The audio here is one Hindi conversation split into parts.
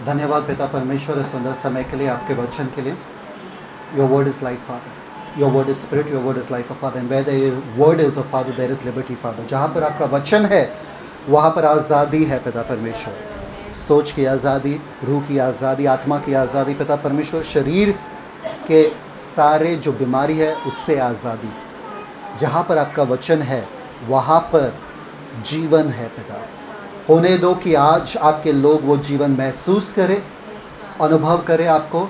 धन्यवाद पिता परमेश्वर, इस सुंदर समय के लिए, आपके वचन के लिए। Your word is life father, your word is spirit, your word is life of father, and where the word is of father there is liberty father. जहाँ पर आपका वचन है वहाँ पर आज़ादी है पिता परमेश्वर। सोच की आज़ादी, रूह की आज़ादी, आत्मा की आज़ादी पिता परमेश्वर। शरीर के सारे जो बीमारी है उससे आज़ादी। जहाँ पर आपका वचन है वहाँ पर जीवन है पिता। होने दो कि आज आपके लोग वो जीवन महसूस करें, अनुभव करें आपको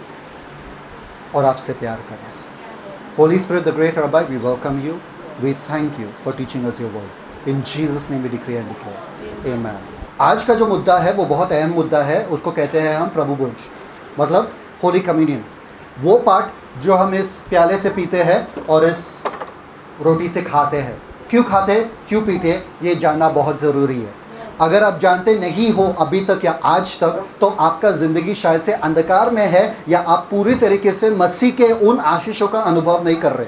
और आपसे प्यार करें। Holy Spirit, the great Rabbi, we welcome you. We thank you for teaching us your word. In Jesus' name we decree and declare. Amen. आज का जो मुद्दा है वो बहुत अहम मुद्दा है। उसको कहते हैं हम प्रभु भोज, मतलब होली कम्युनियन। वो पार्ट जो हम इस प्याले से पीते हैं और इस रोटी से खाते हैं। क्यों खाते, क्यों पीते, ये जानना बहुत ज़रूरी है। अगर आप जानते नहीं हो अभी तक या आज तक, तो आपका ज़िंदगी शायद से अंधकार में है, या आप पूरी तरीके से मसीह के उन आशीषों का अनुभव नहीं कर रहे।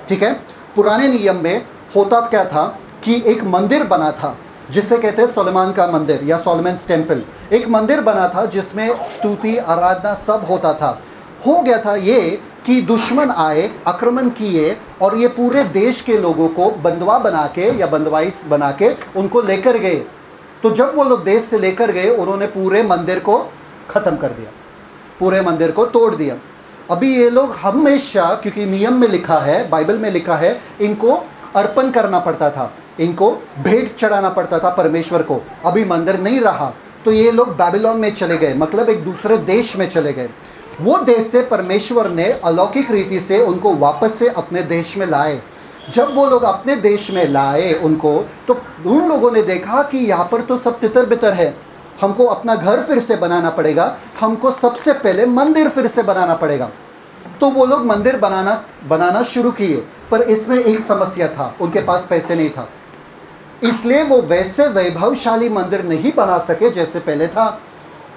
ठीक है। पुराने नियम में होता क्या था कि एक मंदिर बना था जिसे कहते हैं सोलोमन का मंदिर या सोलोमन्स टेम्पल। एक मंदिर बना था जिसमें स्तुति, आराधना सब होता था। हो गया था ये कि दुश्मन आए, आक्रमण किए और ये पूरे देश के लोगों को बंदवा बना के या बंदवाई बना के उनको लेकर गए। तो जब वो लोग देश से लेकर गए, उन्होंने पूरे मंदिर को ख़त्म कर दिया, पूरे मंदिर को तोड़ दिया। अभी ये लोग हमेशा, क्योंकि नियम में लिखा है, बाइबल में लिखा है, इनको अर्पण करना पड़ता था, इनको भेंट चढ़ाना पड़ता था परमेश्वर को। अभी मंदिर नहीं रहा तो ये लोग बाबिलोन में चले गए, मतलब एक दूसरे देश में चले गए। वो देश से परमेश्वर ने अलौकिक रीति से उनको वापस से अपने देश में लाए। जब वो लोग अपने देश में लाए उनको, तो उन लोगों ने देखा कि यहाँ पर तो सब तितर बितर है, हमको अपना घर फिर से बनाना पड़ेगा, हमको सबसे पहले मंदिर फिर से बनाना पड़ेगा। तो वो लोग मंदिर बनाना शुरू किए, पर इसमें एक समस्या था, उनके पास पैसे नहीं था, इसलिए वो वैसे वैभवशाली मंदिर नहीं बना सके जैसे पहले था।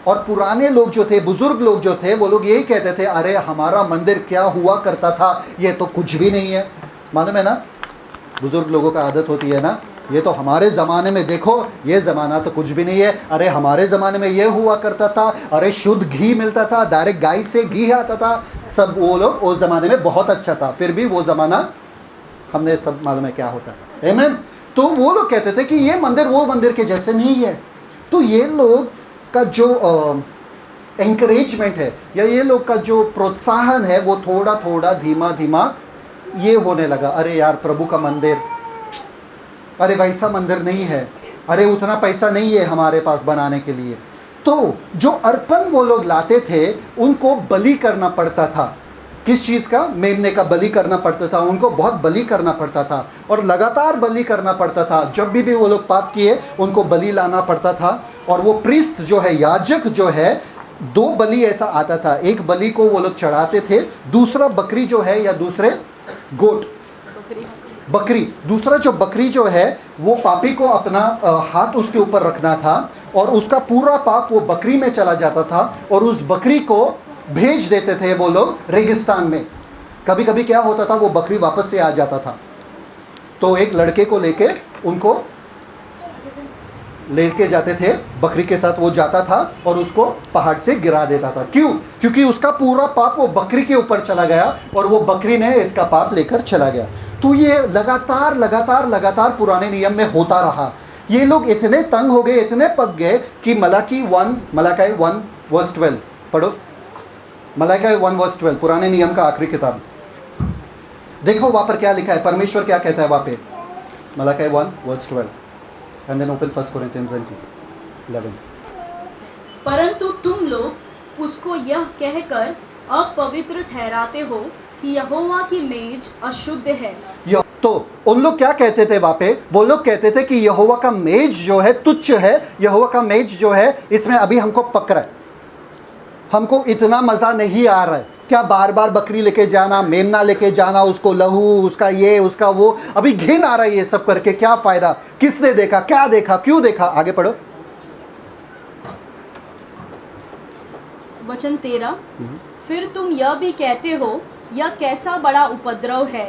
और पुराने लोग जो थे, बुजुर्ग लोग जो थे, वो लोग यही कहते थे, अरे हमारा मंदिर क्या हुआ करता था, ये तो कुछ भी नहीं है। मालूम है ना, बुजुर्ग लोगों का आदत होती है ना, ये तो हमारे ज़माने में देखो, ये ज़माना तो कुछ भी नहीं है। अरे हमारे ज़माने में ये हुआ करता था, अरे शुद्ध घी मिलता था, डायरेक्ट गाय से घी आता था, सब वो लोग उस ज़माने में बहुत अच्छा था। फिर भी वो ज़माना हमने सब मालूम है क्या होता है। आमीन। तो वो लोग कहते थे कि ये मंदिर वो मंदिर के जैसे नहीं है। तो ये लोग का जो एंकरेजमेंट है या ये लोग का जो प्रोत्साहन है वो थोड़ा थोड़ा धीमा धीमा ये होने लगा। अरे यार प्रभु का मंदिर, अरे वैसा मंदिर नहीं है, अरे उतना पैसा नहीं है हमारे पास बनाने के लिए। तो जो अर्पण वो लोग लाते थे उनको बलि करना पड़ता था। किस चीज़ का? मेमने का बलि करना पड़ता था, उनको बहुत बलि करना पड़ता था और लगातार बलि करना पड़ता था। जब भी वो लोग पाप किए उनको बलि लाना पड़ता था। और वो प्रीस्ट जो है, याजक जो है, 2 बलि ऐसा आता था। एक बलि को वो लोग चढ़ाते थे, दूसरा बकरी जो है, या दूसरे गोट, बकरी, दूसरा जो बकरी जो है वो पापी को अपना हाथ उसके ऊपर रखना था और उसका पूरा पाप वो बकरी में चला जाता था और उस बकरी को भेज देते थे वो लोग रेगिस्तान में। कभी कभी क्या होता था, वो बकरी वापस से आ जाता था, तो एक लड़के को लेके उनको लेके जाते थे, बकरी के साथ वो जाता था और उसको पहाड़ से गिरा देता था। क्यों? क्योंकि उसका पूरा पाप वो बकरी के ऊपर चला गया और वो बकरी ने इसका पाप लेकर चला गया। तो ये लगातार लगातार लगातार पुराने नियम में होता रहा। ये लोग इतने तंग हो गए, इतने पक गए कि मलाकी 1:12 पढ़ो। मलाकी 1:12 पुराने नियम का आखिरी किताब। देखो वहाँ पर क्या लिखा है, परमेश्वर क्या कहता है वहाँ पे। Malachi 1:12 and then open 1 Corinthians 11. परंतु तुम लोग उसको यह कहकर अपवित्र ठहराते हो कि यहोवा की मेज अशुद्ध है। तो उन लोग क्या कहते थे वहाँ पे? वो लोग कहते थे कि यहोवा का मेज जो है तुच्छ है, यहोवा का मेज जो है इसमें अभी हमको पकड़ा है, हमको इतना मज़ा नहीं आ रहा है। क्या बार बार बकरी लेके जाना, मेमना लेके जाना, उसको लहू, उसका ये उसका वो, अभी घिन आ रहा है ये सब करके, क्या फ़ायदा? किसने देखा, क्या देखा, क्यों देखा? आगे पढ़ो। वचन 13, फिर तुम यह भी कहते हो यह कैसा बड़ा उपद्रव है।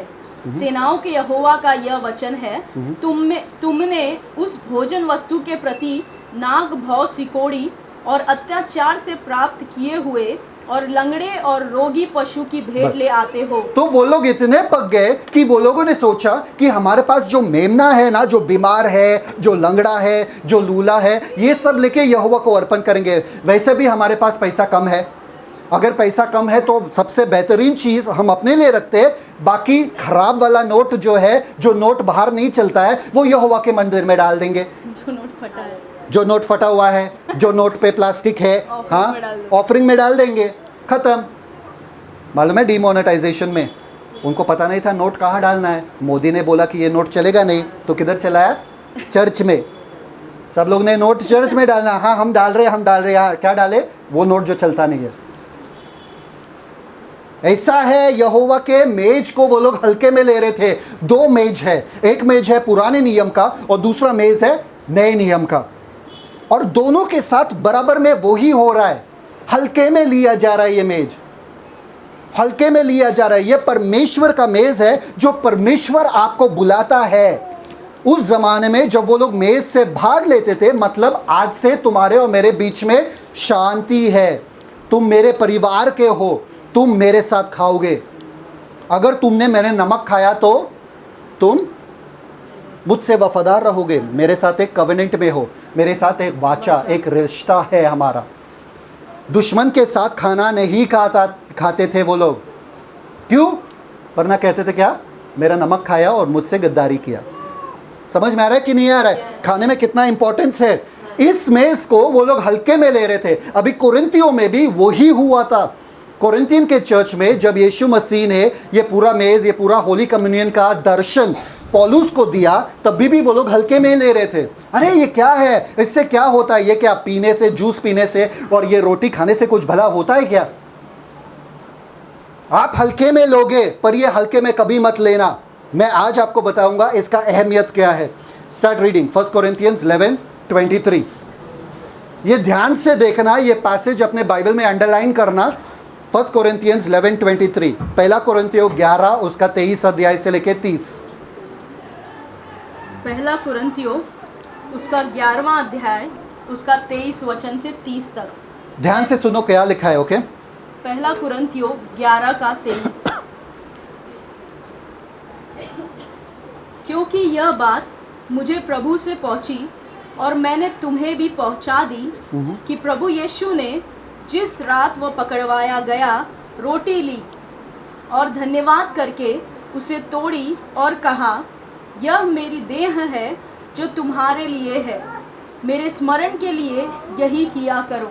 सेनाओं के यहोवा का यह वचन है, तुमने उस भोजन वस्तु के प्रति नाग, भौ, सिकोड़ी और अत्याचार से प्राप्त किए हुए और लंगड़े और रोगी पशु की भेंट बस। ले आते हो। तो वो लोग इतने पक गए कि वो लोगों ने सोचा कि हमारे पास जो मेमना है ना, जो बीमार है, जो लंगड़ा है, जो लूला है, ये सब लेके यहोवा को अर्पण करेंगे। वैसे भी हमारे पास पैसा कम है, अगर पैसा कम है तो सबसे बेहतरीन चीज़ हम अपने लिए रखते हैं, बाकी खराब वाला नोट जो है, जो नोट बाहर नहीं चलता है, वो यहोवा के मंदिर में डाल देंगे। जो नोट फटा है, जो नोट फटा हुआ है, जो नोट पे प्लास्टिक है, हाँ, में डाल देंगे। ऑफरिंग में डाल देंगे, खत्म। मालूम है डिमोनेटाइजेशन में उनको पता नहीं था नोट कहाँ डालना है। मोदी ने बोला कि ये नोट चलेगा नहीं, तो किधर चलाया? चर्च में। सब लोग ने नोट चर्च में डालना, हाँ हम डाल रहे हाँ, क्या डाले? वो नोट जो चलता नहीं है। ऐसा है, यहोवा के मेज को वो लोग हल्के में ले रहे थे। दो मेज है, एक मेज है पुराने नियम का और दूसरा मेज है नए नियम का, और दोनों के साथ बराबर में वही हो रहा है। हल्के में लिया जा रहा है, ये मेज हल्के में लिया जा रहा है। ये परमेश्वर का मेज है, जो परमेश्वर आपको बुलाता है। उस जमाने में जब वो लोग मेज से भाग लेते थे, मतलब आज से तुम्हारे और मेरे बीच में शांति है, तुम मेरे परिवार के हो, तुम मेरे साथ खाओगे। अगर तुमने मेरे नमक खाया तो तुम मुझसे वफादार रहोगे, मेरे साथ एक कवेनेंट में हो, मेरे साथ एक वाचा, एक रिश्ता है हमारा। दुश्मन के साथ खाना नहीं खाते थे वो लोग। क्यों? वरना कहते थे क्या? मेरा नमक खाया और मुझसे गद्दारी किया। समझ में आ रहा है कि नहीं आ रहा है? खाने में कितना इंपॉर्टेंस है। इस मेज को वो लोग हल्के में ले रहे थे। अभी कुरिन्थियों में भी वही हुआ था। कोरिन्थियन के चर्च में जब यीशु मसीह ने ये पूरा मेज, ये पूरा होली कम्युनियन का दर्शन पौलुस को दिया, तभी भी वो लोग हल्के में ले रहे थे। अरे ये क्या है, इससे क्या होता है? ये क्या पीने से, जूस पीने से और ये रोटी खाने से कुछ भला होता है क्या? आप हल्के में लोगे, पर ये हल्के में कभी मत लेना। मैं आज आपको बताऊंगा इसका अहमियत क्या है। Start reading 1 कोरिन्थियंस 11:23। ये ध्यान से देखना, ये पैसेज अपने बाइबल में अंडरलाइन करना। 1 कोरिन्थियंस 11:23, पहला कोरिन्थियों 11 उसका 23 अध्याय से लेके 30। पहला कुरिन्थियों उसका 11वां अध्याय उसका 23 वचन से 30 तक। ध्यान से सुनो क्या लिखा है, ओके? पहला कुरिन्थियों 11 का 23। क्योंकि यह बात मुझे प्रभु से पहुंची और मैंने तुम्हें भी पहुंचा दी कि प्रभु यीशु ने जिस रात वह पकड़वाया गया रोटी ली और धन्यवाद करके उसे तोड़ी और कहा, यह मेरी देह है जो तुम्हारे लिए है, मेरे स्मरण के लिए यही किया करो।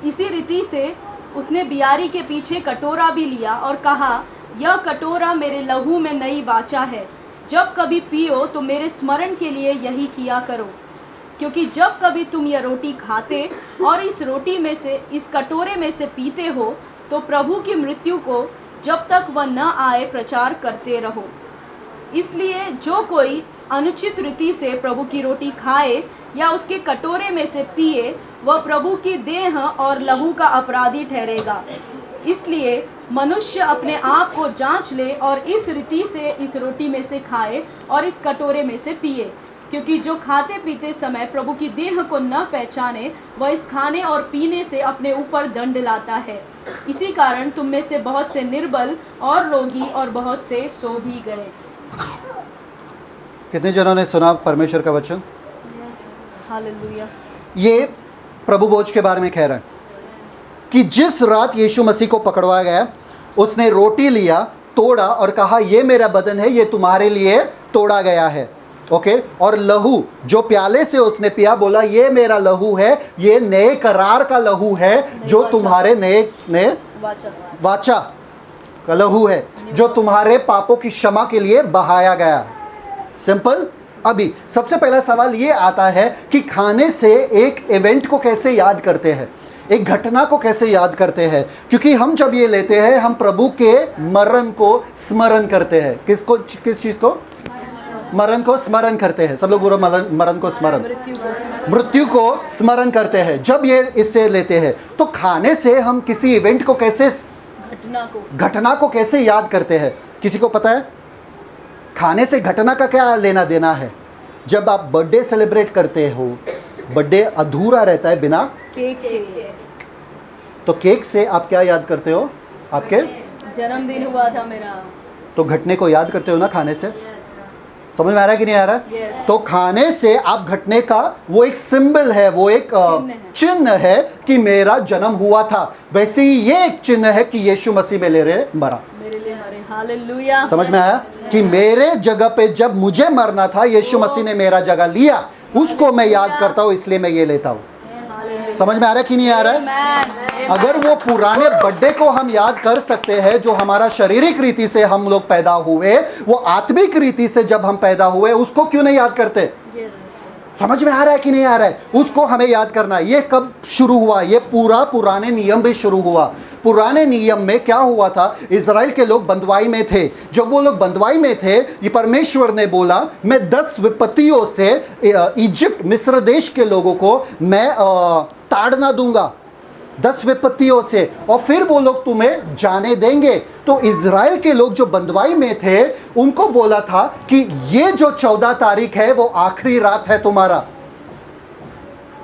इसी रीति से उसने बियारी के पीछे कटोरा भी लिया और कहा, यह कटोरा मेरे लहू में नई वाचा है, जब कभी पियो तो मेरे स्मरण के लिए यही किया करो। क्योंकि जब कभी तुम यह रोटी खाते और इस रोटी में से, इस कटोरे में से पीते हो, तो प्रभु की मृत्यु को जब तक वह न आए प्रचार करते रहो। इसलिए जो कोई अनुचित रीति से प्रभु की रोटी खाए या उसके कटोरे में से पिए, वह प्रभु की देह और लहू का अपराधी ठहरेगा। इसलिए मनुष्य अपने आप को जांच ले और इस रीति से इस रोटी में से खाए और इस कटोरे में से पिए। क्योंकि जो खाते पीते समय प्रभु की देह को न पहचाने, वह इस खाने और पीने से अपने ऊपर दंड लाता है। इसी कारण तुम में से बहुत से निर्बल और रोगी और बहुत से सो भी गए। कितने जनों ने सुना परमेश्वर का वचन? हालेलुया। ये प्रभु भोज के बारे में कह रहा है कि जिस रात यीशु मसीह को पकड़वाया गया, उसने रोटी लिया, तोड़ा और कहा, ये मेरा बदन है, ये तुम्हारे लिए तोड़ा गया है। ओके? और लहू, जो प्याले से उसने पिया, बोला ये मेरा लहू है, ये नए करार का लहू है, जो तुम्हारे नए वाचा का लहू है, जो तुम्हारे पापों की क्षमा के लिए बहाया गया। सिंपल। अभी सबसे पहला सवाल ये आता है कि खाने से एक इवेंट को कैसे याद करते हैं, एक घटना को कैसे याद करते हैं? क्योंकि हम जब ये लेते हैं, हम प्रभु के मरण को स्मरण करते हैं। किस चीज़ को? मरण को स्मरण करते हैं। सब लोग बोलो मरण को स्मरण, मृत्यु को स्मरण करते हैं। जब ये इससे लेते हैं तो खाने से हम किसी इवेंट को कैसे, घटना को कैसे याद करते हैं? किसी को पता है खाने से घटना का क्या लेना देना है? जब आप बर्थडे सेलिब्रेट करते हो बर्थडे अधूरा रहता है बिना केक के। तो केक से आप क्या याद करते हो? आपके जन्मदिन हुआ था मेरा। तो घटने को याद करते हो ना खाने से। समझ में आ रहा है कि नहीं आ रहा है? Yes. तो खाने से आप घटने का वो एक सिंबल है, वो एक चिन्ह है कि मेरा जन्म हुआ था। वैसे ही ये एक चिन्ह है कि यीशु मसीह मेरे लिए मरा। मेरे लिए मरे। हालेलुया। समझ में आया कि मेरे जगह पे जब मुझे मरना था यीशु मसीह ने मेरा जगह लिया, उसको मैं याद करता हूँ, इसलिए मैं ये लेता हूँ। समझ में आ रहा है कि नहीं आ रहा है? अगर वो पुराने बर्थडे को हम याद कर सकते हैं जो हमारा शारीरिक रीति से हम लोग पैदा हुए, वो आत्मिक रीति से जब हम पैदा हुए उसको क्यों नहीं याद करते? समझ में आ रहा है कि नहीं आ रहा है? उसको हमें याद करना है। ये कब शुरू हुआ? ये पूरा पुराने नियम में शुरू हुआ। पुराने नियम में क्या हुआ था? इज़राइल के लोग बंदवाई में थे। जब वो लोग बंदवाई में थे, ये परमेश्वर ने बोला मैं 10 विपत्तियों से इजिप्ट मिस्र देश के लोगों को मैं ताड़ना दूंगा, 10 विपत्तियों से, और फिर वो लोग तुम्हें जाने देंगे। तो इज़राइल के लोग जो बंदवाई में थे उनको बोला था कि ये जो 14 तारीख है वो आखिरी रात है तुम्हारा।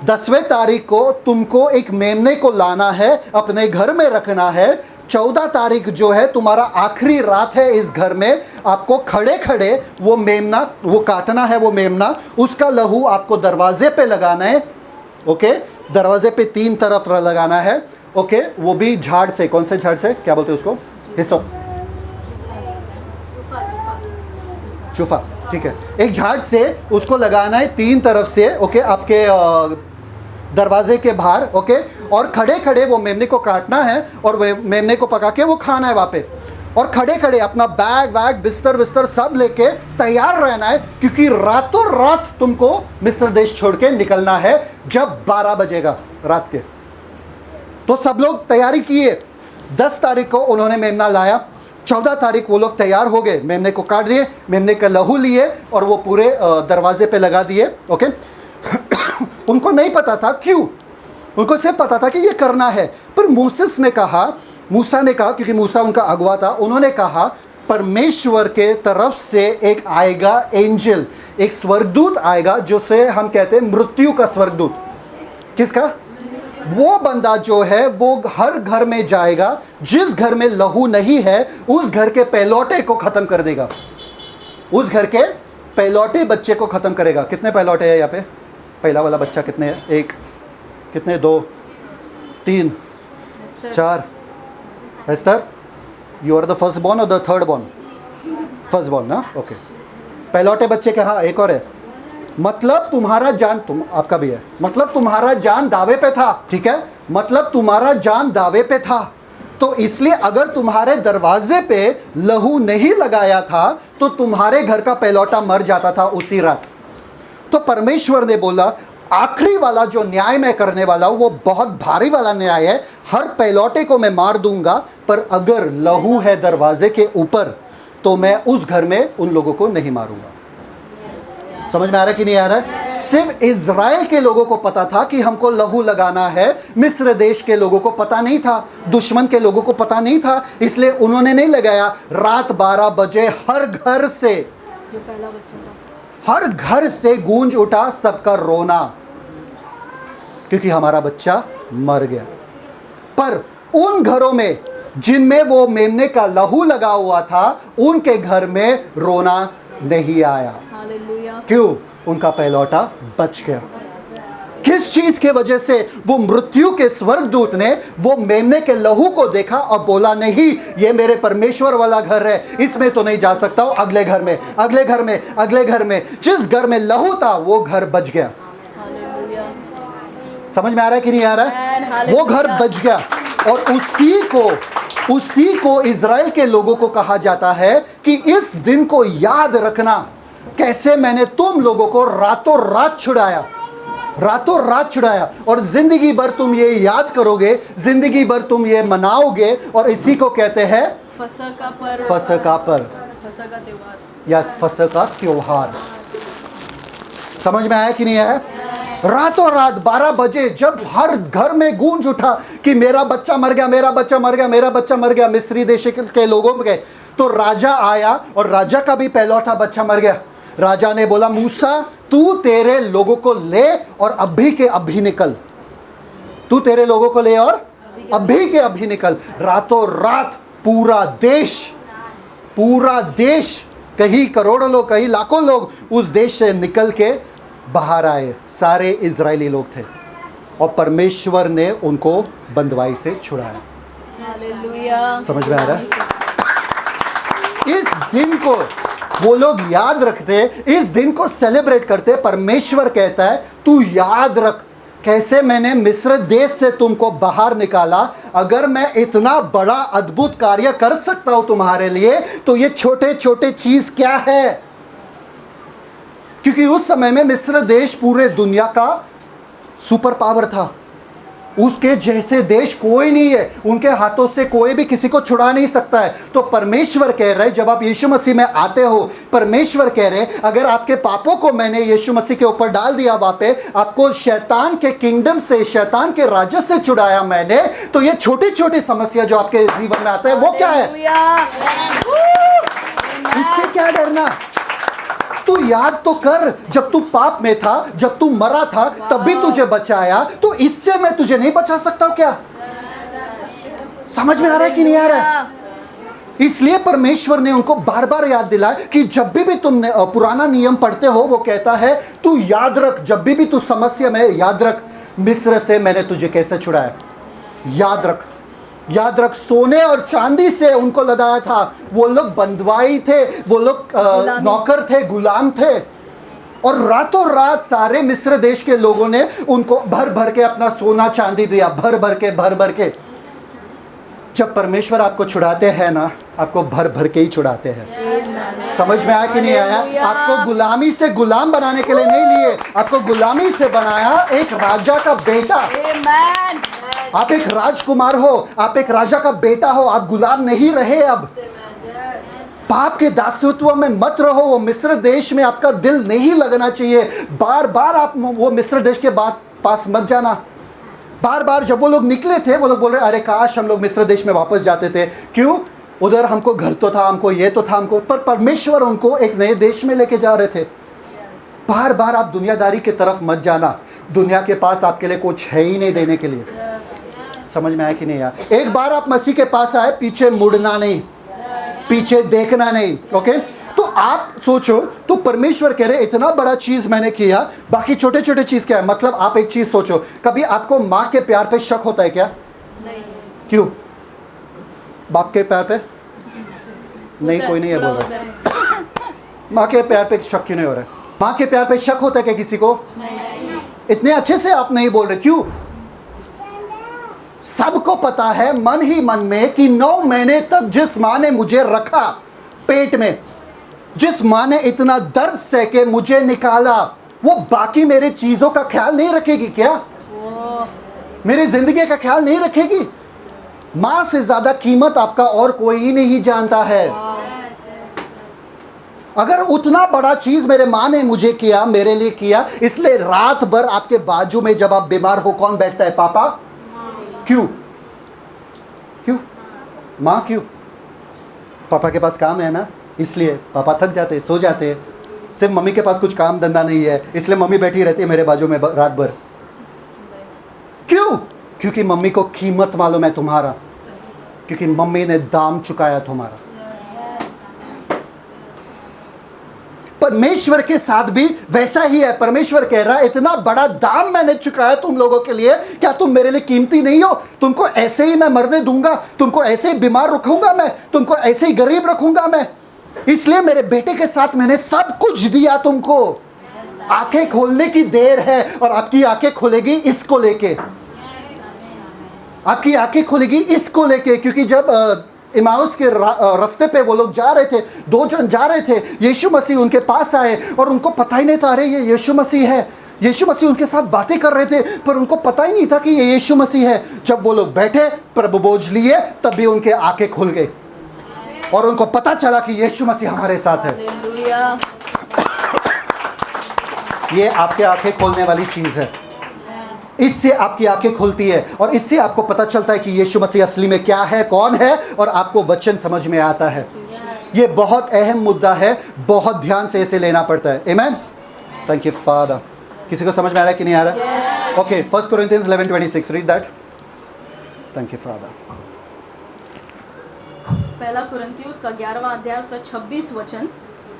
10वें तारीख को तुमको एक मेमने को लाना है, अपने घर में रखना है। 14 तारीख जो है तुम्हारा आखिरी रात है इस घर में। आपको खड़े खड़े वो मेमना वो काटना है, वो मेमना, उसका लहू आपको दरवाजे पे लगाना है। ओके, दरवाजे पे 3 तरफ लगाना है। ओके, वो भी झाड़ से। कौन से झाड़ से? क्या बोलते हैं उसको? हिस्सों, चूफा, ठीक है। एक झाड़ से उसको लगाना है 3 तरफ से। ओके, आपके दरवाजे के बाहर। ओके, और खड़े खड़े वो मेमने को काटना है और मेमने को पका के वो खाना है वहाँ पे। और खड़े खड़े अपना बैग वैग बिस्तर विस्तर सब लेके तैयार रहना है, क्योंकि रातों रात तुमको मिस्र देश छोड़ के निकलना है जब 12 बजेगा रात के। तो सब लोग तैयारी किए। 10 तारीख को उन्होंने मेमना लाया। 14 तारीख वो लोग तैयार हो गए, मेमने को काट दिए, मेमने का लहू लिए और वो पूरे दरवाजे पे लगा दिए। ओके उनको नहीं पता था क्यों, उनको सिर्फ पता था कि ये करना है। पर मूसा ने कहा, क्योंकि मूसा उनका अगुवा था, उन्होंने कहा परमेश्वर के तरफ से एक आएगा एंजल, एक स्वर्गदूत आएगा, जो से हम कहते हैं मृत्यु का स्वर्गदूत। किसका? वो बंदा जो है वो हर घर में जाएगा, जिस घर में लहू नहीं है उस घर के पहलौटे को खत्म कर देगा, उस घर के पहलौटे बच्चे को खत्म करेगा। कितने पहलौटे हैं यहाँ पे? पहला वाला बच्चा कितने है? 1, कितने? 2, 3, 4। Esther, you are the first born और the third born? First born ना। ओके, पहलौटे बच्चे के, हाँ एक और है। मतलब तुम्हारा जान, आपका भी है, मतलब तुम्हारा जान दावे पे था। ठीक है, मतलब तुम्हारा जान दावे पे था। तो इसलिए अगर तुम्हारे दरवाजे पे लहू नहीं लगाया था तो तुम्हारे घर का पहलौटा मर जाता था उसी रात। तो परमेश्वर ने बोला आखिरी वाला जो न्याय मैं करने वाला हूँ वो बहुत भारी वाला न्याय है। हर पहलौटे को मैं मार दूंगा, पर अगर लहू है दरवाजे के ऊपर तो मैं उस घर में उन लोगों को नहीं मारूंगा। समझ में आ रहा है कि नहीं आ रहा है? सिर्फ इज़राइल के लोगों को पता था कि हमको लहू लगाना है, मिस्र देश के लोगों को पता नहीं था, दुश्मन के लोगों को पता नहीं था, इसलिए उन्होंने नहीं लगाया। रात 12 बजे हर घर से, जो पहला बच्चा था, हर घर से गूंज उठा सबका रोना, क्योंकि हमारा बच्चा मर गया। पर उन घरों में जिनमें वो मेमने का लहू लगा हुआ था, उनके घर में रोना नहीं आया। हालेलुया। क्यों? उनका पहलौटा बच गया। किस चीज के वजह से? वो मृत्यु के स्वर्गदूत ने वो मेमने के लहू को देखा और बोला नहीं, ये मेरे परमेश्वर वाला घर है, इसमें तो नहीं जा सकता हूं, अगले घर में, अगले घर में, अगले घर में। जिस घर में लहू था वो घर बच गया। समझ में आ रहा है कि नहीं आ रहा है? वो घर बच गया। और उसी को इज़राइल के लोगों को कहा जाता है कि इस दिन को याद रखना, कैसे मैंने तुम लोगों को रातों रात छुड़ाया, रातों रात छुड़ाया। और जिंदगी भर तुम ये याद करोगे, जिंदगी भर तुम ये मनाओगे। और इसी को कहते हैं फसह का पर्व, फसह का पर्व फसह का त्योहार या फसह का त्योहार। समझ में आया कि नहीं आया? रातों रात 12 बजे जब हर घर में गूंज उठा कि मेरा बच्चा मर गया, मेरा बच्चा मर गया, मेरा बच्चा मर गया, मिस्री देश के लोगों के, तो राजा आया और राजा का भी पहलौठा बच्चा मर गया। राजा ने बोला मूसा तू तेरे लोगों को ले और अभी के अभी निकल। तू तेरे लोगों को ले और अभी के अभी निकल। रातों रात पूरा देश, कहीं करोड़ों लोग, कहीं लाखों लोग उस देश से निकल के बाहर आए। सारे इजरायली लोग थे और परमेश्वर ने उनको बंदवाई से छुड़ाया। हालेलुया। समझ में आ रहा है? इस दिन को वो लोग याद रखते, इस दिन को सेलिब्रेट करते। परमेश्वर कहता है तू याद रख कैसे मैंने मिस्र देश से तुमको बाहर निकाला। अगर मैं इतना बड़ा अद्भुत कार्य कर सकता हूं तुम्हारे लिए, तो ये छोटे छोटे चीज क्या है? क्योंकि उस समय में मिस्र देश पूरे दुनिया का सुपर पावर था। उसके जैसे देश कोई नहीं है, उनके हाथों से कोई भी किसी को छुड़ा नहीं सकता है। तो परमेश्वर कह रहे, जब आप यीशु मसीह में आते हो, परमेश्वर कह रहे अगर आपके पापों को मैंने यीशु मसीह के ऊपर डाल दिया, वहां पे आपको शैतान के किंगडम से, शैतान के राज्य से छुड़ाया मैंने, तो ये छोटी छोटी समस्या जो आपके जीवन में आता है वो क्या है? इससे क्या डरना? तू याद तो कर, जब तू पाप में था, जब तू मरा था, तब भी तुझे बचाया, तो इससे मैं तुझे नहीं बचा सकता हूं क्या? समझ में आ रहा है कि नहीं आ रहा है? इसलिए परमेश्वर ने उनको बार बार याद दिलाया कि जब भी तुमने पुराना नियम पढ़ते हो, वो कहता है तू याद रख, जब भी तू समस्या में, याद रख मिस्र से मैंने तुझे कैसे छुड़ाया। याद रख सोने और चांदी से उनको लदाया था। वो लोग बंधुआई थे, वो लोग नौकर थे, गुलाम थे, और रातों रात सारे मिस्र देश के लोगों ने उनको भर भर के अपना सोना चांदी दिया, भर भर के। जब परमेश्वर आपको छुड़ाते हैं ना, आपको भर भर के ही छुड़ाते हैं। समझ में आया कि नहीं आया? आपको गुलामी से गुलाम बनाने के लिए नहीं लिए, आपको गुलामी से बनाया एक राजा का बेटा। आप एक राजकुमार हो, आप एक राजा का बेटा हो, आप गुलाम नहीं रहे। अब पाप के दासत्व में मत रहो। वो मिस्र देश में आपका दिल नहीं लगना चाहिए। बार बार आप वो मिस्र देश के पास मत जाना। बार बार जब वो लोग निकले थे, वो लोग बोल रहे अरे काश हम लोग मिस्र देश में वापस जाते थे। क्यों? उधर हमको घर तो था, हमको ये तो था, हमको, पर परमेश्वर उनको एक नए देश में लेके जा रहे थे। बार बार आप दुनियादारी की तरफ मत जाना। दुनिया के पास आपके लिए कुछ है ही नहीं देने के लिए। समझ में आया कि नहीं आया? एक बार आप मसीह के पास आए, पीछे मुड़ना नहीं, पीछे देखना नहीं। ओके, तो आप सोचो, तो परमेश्वर कह रहे इतना बड़ा चीज मैंने किया, बाकी छोटे छोटे चीज क्या है? मतलब आप एक चीज सोचो, कभी आपको माँ के प्यार पे शक होता है क्या? नहीं। क्यों? बाप के प्यार पे नहीं, कोई नहीं है बोल रहा। माँ के प्यार पे शक क्यों नहीं हो रहा है? माँ के प्यार पे शक होता है क्या किसी को? नहीं। इतने अच्छे से आप नहीं बोल रहे, क्यों? सबको पता है मन ही मन में कि 9 महीने तक जिस माँ ने मुझे रखा पेट में, जिस माँ ने इतना दर्द सह के मुझे निकाला, वो बाकी मेरे चीजों का ख्याल नहीं रखेगी क्या? मेरी जिंदगी का ख्याल नहीं रखेगी? माँ से ज्यादा कीमत आपका और कोई नहीं जानता है। अगर उतना बड़ा चीज मेरे माँ ने मुझे किया, मेरे लिए किया, इसलिए रात भर आपके बाजू में जब आप बीमार हो कौन बैठता है? पापा। क्यों? माँ क्यों? पापा के पास काम है ना, इसलिए पापा थक जाते हैं, सो जाते हैं। सिर्फ मम्मी के पास कुछ काम धंधा नहीं है, इसलिए मम्मी बैठी रहती है मेरे बाजू में रात भर। क्यों? क्योंकि मम्मी को कीमत मालूम है तुम्हारा, क्योंकि मम्मी ने दाम चुकाया तुम्हारा। परमेश्वर के साथ भी वैसा ही है। परमेश्वर कह रहा है इतना बड़ा दाम मैंने चुकाया तुम लोगों के लिए, क्या तुम मेरे लिए कीमती नहीं हो? तुमको ऐसे ही मैं मरने दूंगा, तुमको ऐसे ही बीमार रखूंगा मैं, तुमको ऐसे ही गरीब रखूंगा मैं। इसलिए मेरे बेटे के साथ मैंने सब कुछ दिया तुमको। आंखें खोलने की देर है, और आपकी आंखें खुलेगी इसको लेके, आपकी आंखें खुलेगी इसको लेके। क्योंकि जब इमाउस के रास्ते पे वो लोग जा रहे थे, 2 जन जा रहे थे, यीशु मसीह उनके पास आए और उनको पता ही नहीं था अरे ये यीशु मसीह है। यीशु मसीह उनके साथ बातें कर रहे थे, पर उनको पता ही नहीं था कि ये यीशु मसीह है। जब वो लोग बैठे, प्रभु बोझ लिए, तभी उनके आंखें खुल गई और उनको पता चला कि यीशु मसीह हमारे साथ है। ये आपके आंखें खोलने वाली चीज है। इससे आपकी आंखें खुलती है और इससे आपको पता चलता है कि यीशु मसीह असली में क्या है, कौन है, और आपको वचन समझ में आता है। ये बहुत अहम मुद्दा है, बहुत ध्यान से इसे लेना पड़ता है। आमीन। Thank you father. किसी को समझ में आ रहा है कि नहीं आ रहा है? Okay, 1 Corinthians 11:26, read that. Thank you father. पहला कुरिन्थियों उसका 11वां अध्याय उसका 26 वचन,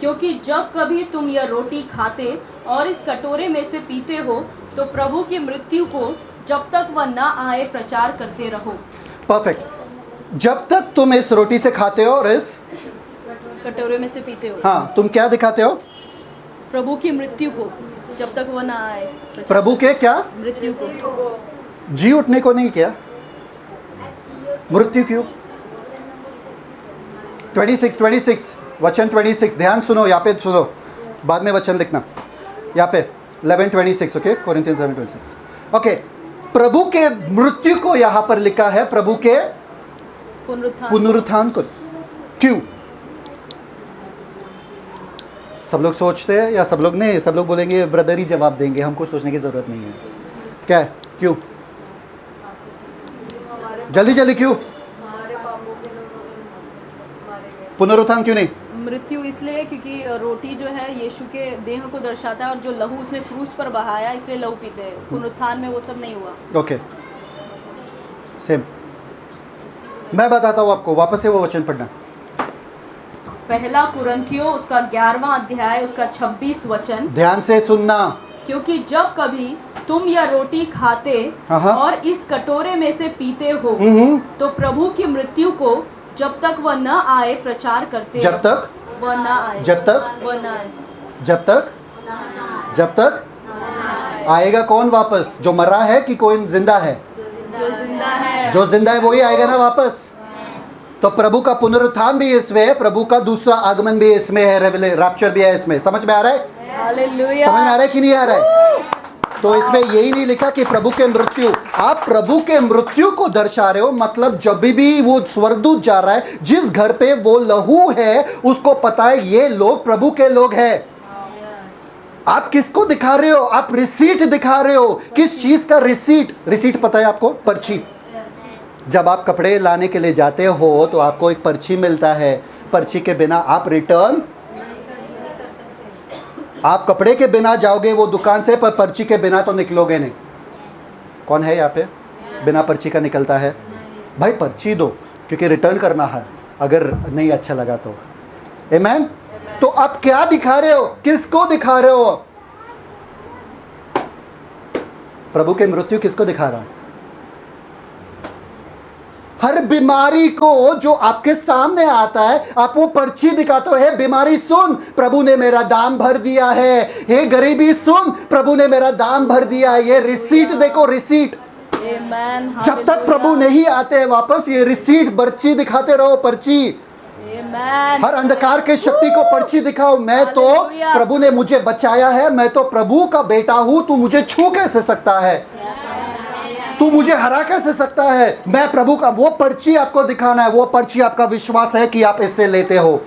क्योंकि जब कभी तुम यह रोटी खाते और इस कटोरे में से पीते हो तो प्रभु की मृत्यु को जब तक वह न आए प्रचार करते रहो। परफेक्ट। जब तक तुम इस रोटी से खाते हो और इस कटोरे में से पीते हो, हाँ, तुम क्या दिखाते हो? प्रभु की मृत्यु को जब तक वह न आए प्रचार प्रभु के क्या? मृत्यु को। जी उठने को नहीं किया, मृत्यु क्यों? 26 वचन 26, ध्यान सुनो, यहाँ पे सुनो, बाद में वचन लिखना। यहाँ पे 11:26, ओके, कोरिन्थियंस 11:26, ओके। प्रभु के मृत्यु को यहाँ पर लिखा है, प्रभु के पुनरुत्थान को। क्यों? सब लोग सोचते हैं या सब लोग नहीं? सब लोग बोलेंगे ब्रदर ही जवाब देंगे, हमको सोचने की जरूरत नहीं है। क्या है? क्यों? जल्दी जल्दी क्यों? पुनरुत्थान क्यों नहीं? मृत्यु इसलिए क्योंकि रोटी जो है यीशु के देह को दर्शाता है और जो लहू उसने क्रूस पर बहाया इसलिए लहू पीते हैं। पुनरुत्थान में वो सब नहीं हुआ। Okay, same. मैं बताता हूँ आपको, वापस से वो वचन पढ़ना। पहला कुरिन्थियों उसका 11वां अध्याय उसका 26 वचन, ध्यान से सुनना। क्योंकि जब कभी तुम यह रोटी खाते हाँ। और इस कटोरे में से पीते हो तो प्रभु की मृत्यु को जब तक वह न आए प्रचार करते जब तक वह न आए, जब तक वह न आए, जब तक आएगा कौन वापस? जो मरा है कि कोई जिंदा है? जो जिंदा है। जो जिंदा है वही आएगा ना वापस। तो प्रभु का पुनरुत्थान भी इसमें है, प्रभु का दूसरा आगमन भी इसमें है, रैप्चर भी है इसमें। समझ में आ रहा है? हालेलुया। समझ में आ रहा है कि नहीं आ रहा है? तो इसमें यही नहीं लिखा कि प्रभु के मृत्यु, आप प्रभु के मृत्यु को दर्शा रहे हो। मतलब जब भी वो स्वर्गदूत जा रहा है, जिस घर पे वो लहू है उसको पता है ये लोग प्रभु के लोग हैं। आप किसको दिखा रहे हो? आप रिसीट दिखा रहे हो। किस चीज का रिसीट? रिसीट पता है आपको? पर्ची। जब आप कपड़े लाने के लिए जाते हो तो आपको एक पर्ची मिलता है। पर्ची के बिना आप रिटर्न, आप कपड़े के बिना जाओगे वो दुकान से, पर पर्ची के बिना तो निकलोगे नहीं। कौन है यहाँ पे बिना पर्ची का निकलता है? भाई पर्ची दो, क्योंकि रिटर्न करना है अगर नहीं अच्छा लगा तो। आमेन। तो आप क्या दिखा रहे हो? किसको दिखा रहे हो? प्रभु के मृत्यु किसको दिखा रहा है? हर बीमारी को जो आपके सामने आता है आप वो पर्ची दिखाते हो। हे बीमारी सुन, प्रभु ने मेरा दाम भर दिया है। हे गरीबी सुन, प्रभु ने मेरा दाम भर दिया है। ये रिसीट देखो, रिसीट। आमेन। जब तक प्रभु नहीं आते वापस, ये रिसीट पर्ची दिखाते रहो, पर्ची। आमेन। हर अंधकार के शक्ति को पर्ची दिखाओ। मैं तो, प्रभु ने मुझे बचाया है, मैं तो प्रभु का बेटा हूं। तू मुझे छू कैसे सकता है? तू मुझे हरा कैसे सकता है? मैं प्रभु का, वो पर्ची आपको दिखाना है। वो पर्ची आपका विश्वास है कि आप इससे लेते हो।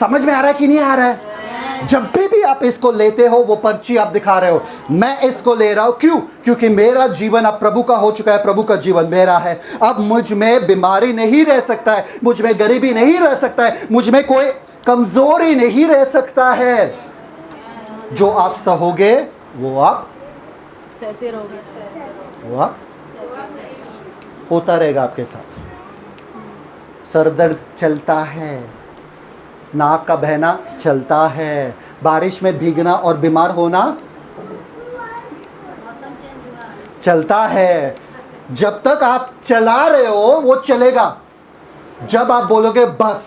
समझ में आ रहा है कि नहीं आ रहा है? जब भी आप इसको लेते हो वो पर्ची आप दिखा रहे हो। मैं इसको ले रहा हूं, क्यों? क्योंकि मेरा जीवन अब प्रभु का हो चुका है, प्रभु का जीवन मेरा है। अब मुझ में बीमारी नहीं रह सकता है, मुझ में गरीबी नहीं रह सकता है, मुझ में कोई कमजोरी नहीं रह सकता है। जो आप सहोगे वो आप सहते रहोगे, वो आप होता रहेगा आपके साथ। सर दर्द चलता है, नाक का बहना चलता है, बारिश में भीगना और बीमार होना चलता है। जब तक आप चला रहे हो वो चलेगा। जब आप बोलोगे बस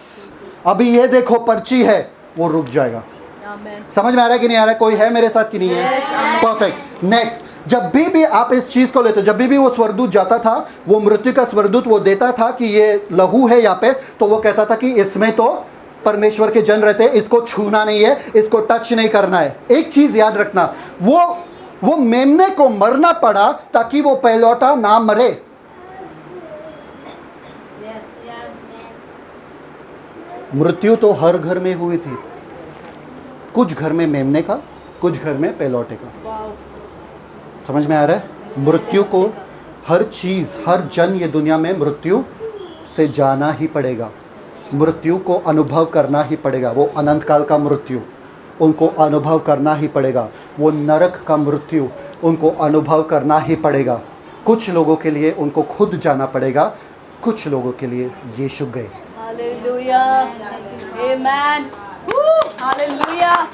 अभी ये देखो पर्ची है, वो रुक जाएगा। आमेन। समझ में आ रहा है कि नहीं आ रहा है? कोई है मेरे साथ कि नहीं है? Yes, amen. परफेक्ट। नेक्स्ट, जब भी आप इस चीज को लेते हो, जब भी वो स्वर्गदूत जाता था, वो मृत्यु का स्वर्गदूत वो देता था कि ये लहू है यहाँ पे, तो वो कहता था कि इसमें तो परमेश्वर के जन रहते हैं, इसको छूना नहीं है, इसको टच नहीं करना है। एक चीज याद रखना, वो मेमने को मरना पड़ा ताकि वो पहलौठा ना मरे। मृत्यु तो हर घर में हुई थी, कुछ घर में मेमने का, कुछ घर में पहलौठे का। समझ में आ रहा है? मृत्यु को हर चीज, हर जन ये दुनिया में मृत्यु से जाना ही पड़ेगा, मृत्यु को अनुभव करना ही पड़ेगा। वो अनंत काल का मृत्यु, उनको अनुभव करना ही पड़ेगा। वो नरक का मृत्यु उनको अनुभव करना ही पड़ेगा। कुछ लोगों के लिए उनको खुद जाना पड़ेगा, कुछ लोगों के लिए यीशु गए। हालेलुया, आमेन, हालेलुया।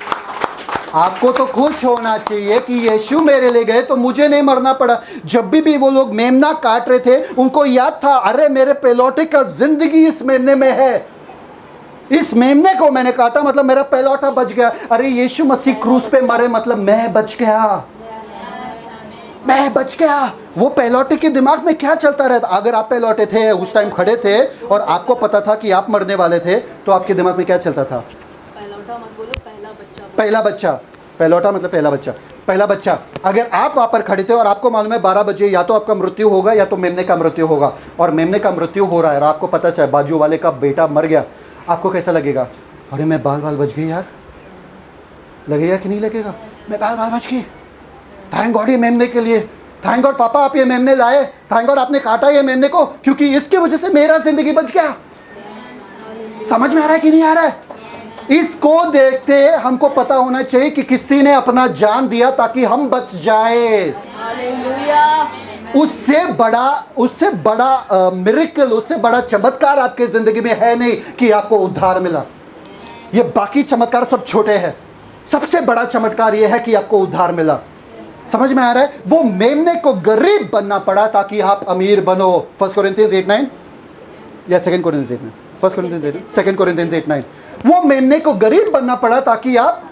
आपको तो खुश होना चाहिए कि यीशु मेरे लिए गए तो मुझे नहीं मरना पड़ा। जब भी वो लोग मेमना काट रहे थे, उनको याद था, अरे मेरे पेलोटे का जिंदगी इस मेमने में है, इस मेमने को मैंने काटा मतलब मेरा पेलोटा बच गया। अरे यीशु मसीह क्रूस पे मरे मतलब मैं बच गया, मैं बच गया। वो पेलोटे के दिमाग में क्या चलता रहता? अगर आप पेलोटे थे, उस टाइम खड़े थे और आपको पता था कि आप मरने वाले थे, तो आपके दिमाग में क्या चलता था? पेलोटा मत बोलो, पहला बच्चा। पहला बच्चा, पेलोटा मतलब पहला बच्चा, पहला बच्चा। अगर आप वहाँ पर खड़े थे और आपको मालूम है 12 बजे या तो आपका मृत्यु होगा या तो मेमने का मृत्यु होगा, और मेमने का मृत्यु हो रहा है और आपको पता चला बाजू वाले का बेटा मर गया, आपको कैसा लगेगा? अरे मैं बाल बच गई यार, लगेगा कि नहीं लगेगा? मैं बाल बच गई, थैंक गॉड ये मेमने के लिए, थैंक गॉड पापा आप ये मेमने लाए, थैंक गॉड आपने काटा ये मेमने को, क्योंकि इसकी वजह से मेरा जिंदगी बच गया। समझ में आ रहा है कि नहीं आ रहा है? इसको देखते हमको पता होना चाहिए कि किसी ने अपना जान दिया ताकि हम बच जाए। हालेलुया। उससे बड़ा मिरेकल, उससे बड़ा चमत्कार आपके जिंदगी में है नहीं कि आपको उद्धार मिला। ये बाकी चमत्कार सब छोटे हैं, सबसे बड़ा चमत्कार ये है कि आपको उद्धार मिला। समझ में आ रहा है? वो मेमने को गरीब बनना पड़ा ताकि आप अमीर बनो। 1 कोरिन्थियंस 8:9 या 2 कोरिन्थियंस 8:9? 1 कोरिन्थियंस 8, 2 कोरिन्थियंस 8:9। वो मेमने को गरीब बनना पड़ा ताकि आप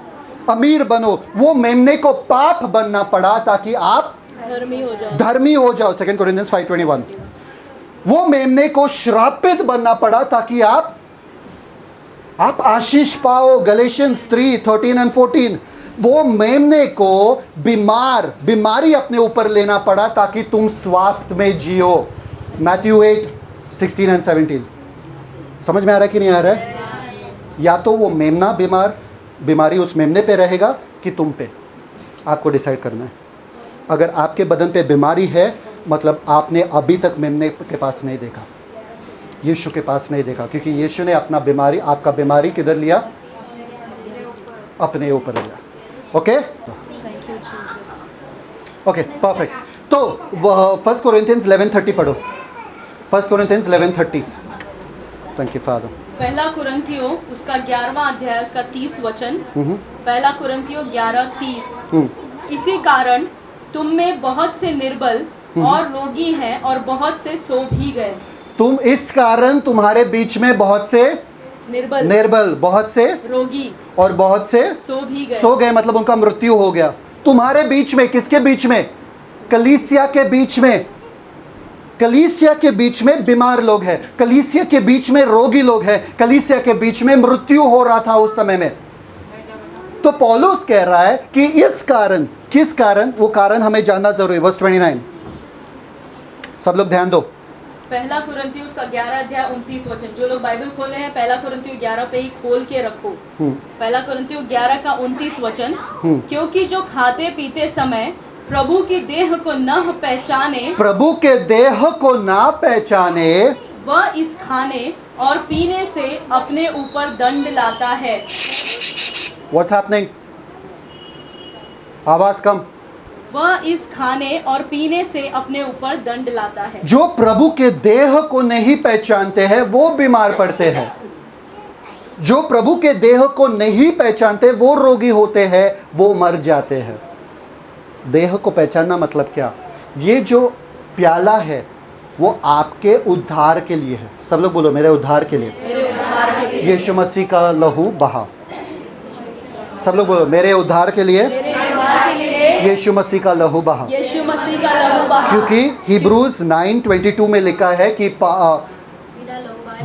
अमीर बनो। वो मेमने को पाप बनना पड़ा ताकि आप धर्मी हो जाओ। 2 कोरिन्थियंस 5:21। वो मेमने को श्रापित बनना पड़ा ताकि आप आशीष पाओ। गलेशियंस 3:13 और 14। वो मेमने को बीमारी अपने ऊपर लेना पड़ा ताकि तुम स्वास्थ्य में जियो। मैथ्यू 8:16 और 17। समझ में आ रहा है कि नहीं आ रहा है? या तो वो मेमना बीमारी उस मेमने पे रहेगा कि तुम पे, आपको डिसाइड करना है। अगर आपके बदन पे बीमारी है मतलब आपने अभी तक मेमने के पास नहीं देखा, यीशु के पास नहीं देखा, क्योंकि यीशु ने आपका बीमारी किधर लिया? अपने ऊपर लिया। Okay okay, perfect. तो 1 कोरिन्थियंस 11:30 पढ़ो। 1 कोरिन्थियंस 11:30। Thank you father. पहला कुरिन्थियों उसका 11वां अध्याय उसका 30 वचन। पहला कुरिन्थियों 11:30। इसी कारण तुम में बहुत से निर्बल और रोगी हैं और बहुत से सो भी गए। इस कारण तुम्हारे बीच में बहुत से निर्बल, बहुत से रोगी और बहुत से सो गए मतलब उनका मृत्यु हो गया। तुम्हारे बीच में, किसके बीच में? कलीसिया के बीच में। कलीसिया के बीच में बीमार लोग हैं, कलीसिया के बीच में रोगी लोग हैं, कलीसिया के बीच में मृत्यु हो रहा था उस समय में। तो पौलुस कह रहा है कि इस कारण, किस कारण? वो कारण हमें जानना जरूरी है। वर्स 29, सब लोग ध्यान दो। पहला कुरिन्थियों उसका 11 अध्याय 29 वचन। जो लोग बाइबल खोले हैं पहला कुरिन्थियों 11 पे ही खोल के रखो। पहला कुरिन्थियों 11 का 29 वचन। क्योंकि जो खाते पीते समय प्रभु की देह को न पहचाने, प्रभु के देह को ना पहचाने, वह इस खाने और पीने से अपने ऊपर दंड लाता है। What's happening? आवाज कम। वह इस खाने और पीने से अपने ऊपर दंड लाता है। जो प्रभु के देह को नहीं पहचानते हैं वो बीमार पड़ते हैं। जो प्रभु के देह को नहीं पहचानते वो रोगी होते हैं, वो मर जाते हैं। देह को पहचानना मतलब क्या? ये जो प्याला है वो आपके उद्धार के लिए है। सब लोग बोलो, मेरे उद्धार के लिए यीशु मसीह का लहू बहा। सब लोग बोलो, मेरे उद्धार के लिए यीशु मसीह का लहू बहा। यीशु मसीह का लहू बहा। क्योंकि हिब्रूज 9:22 में लिखा है कि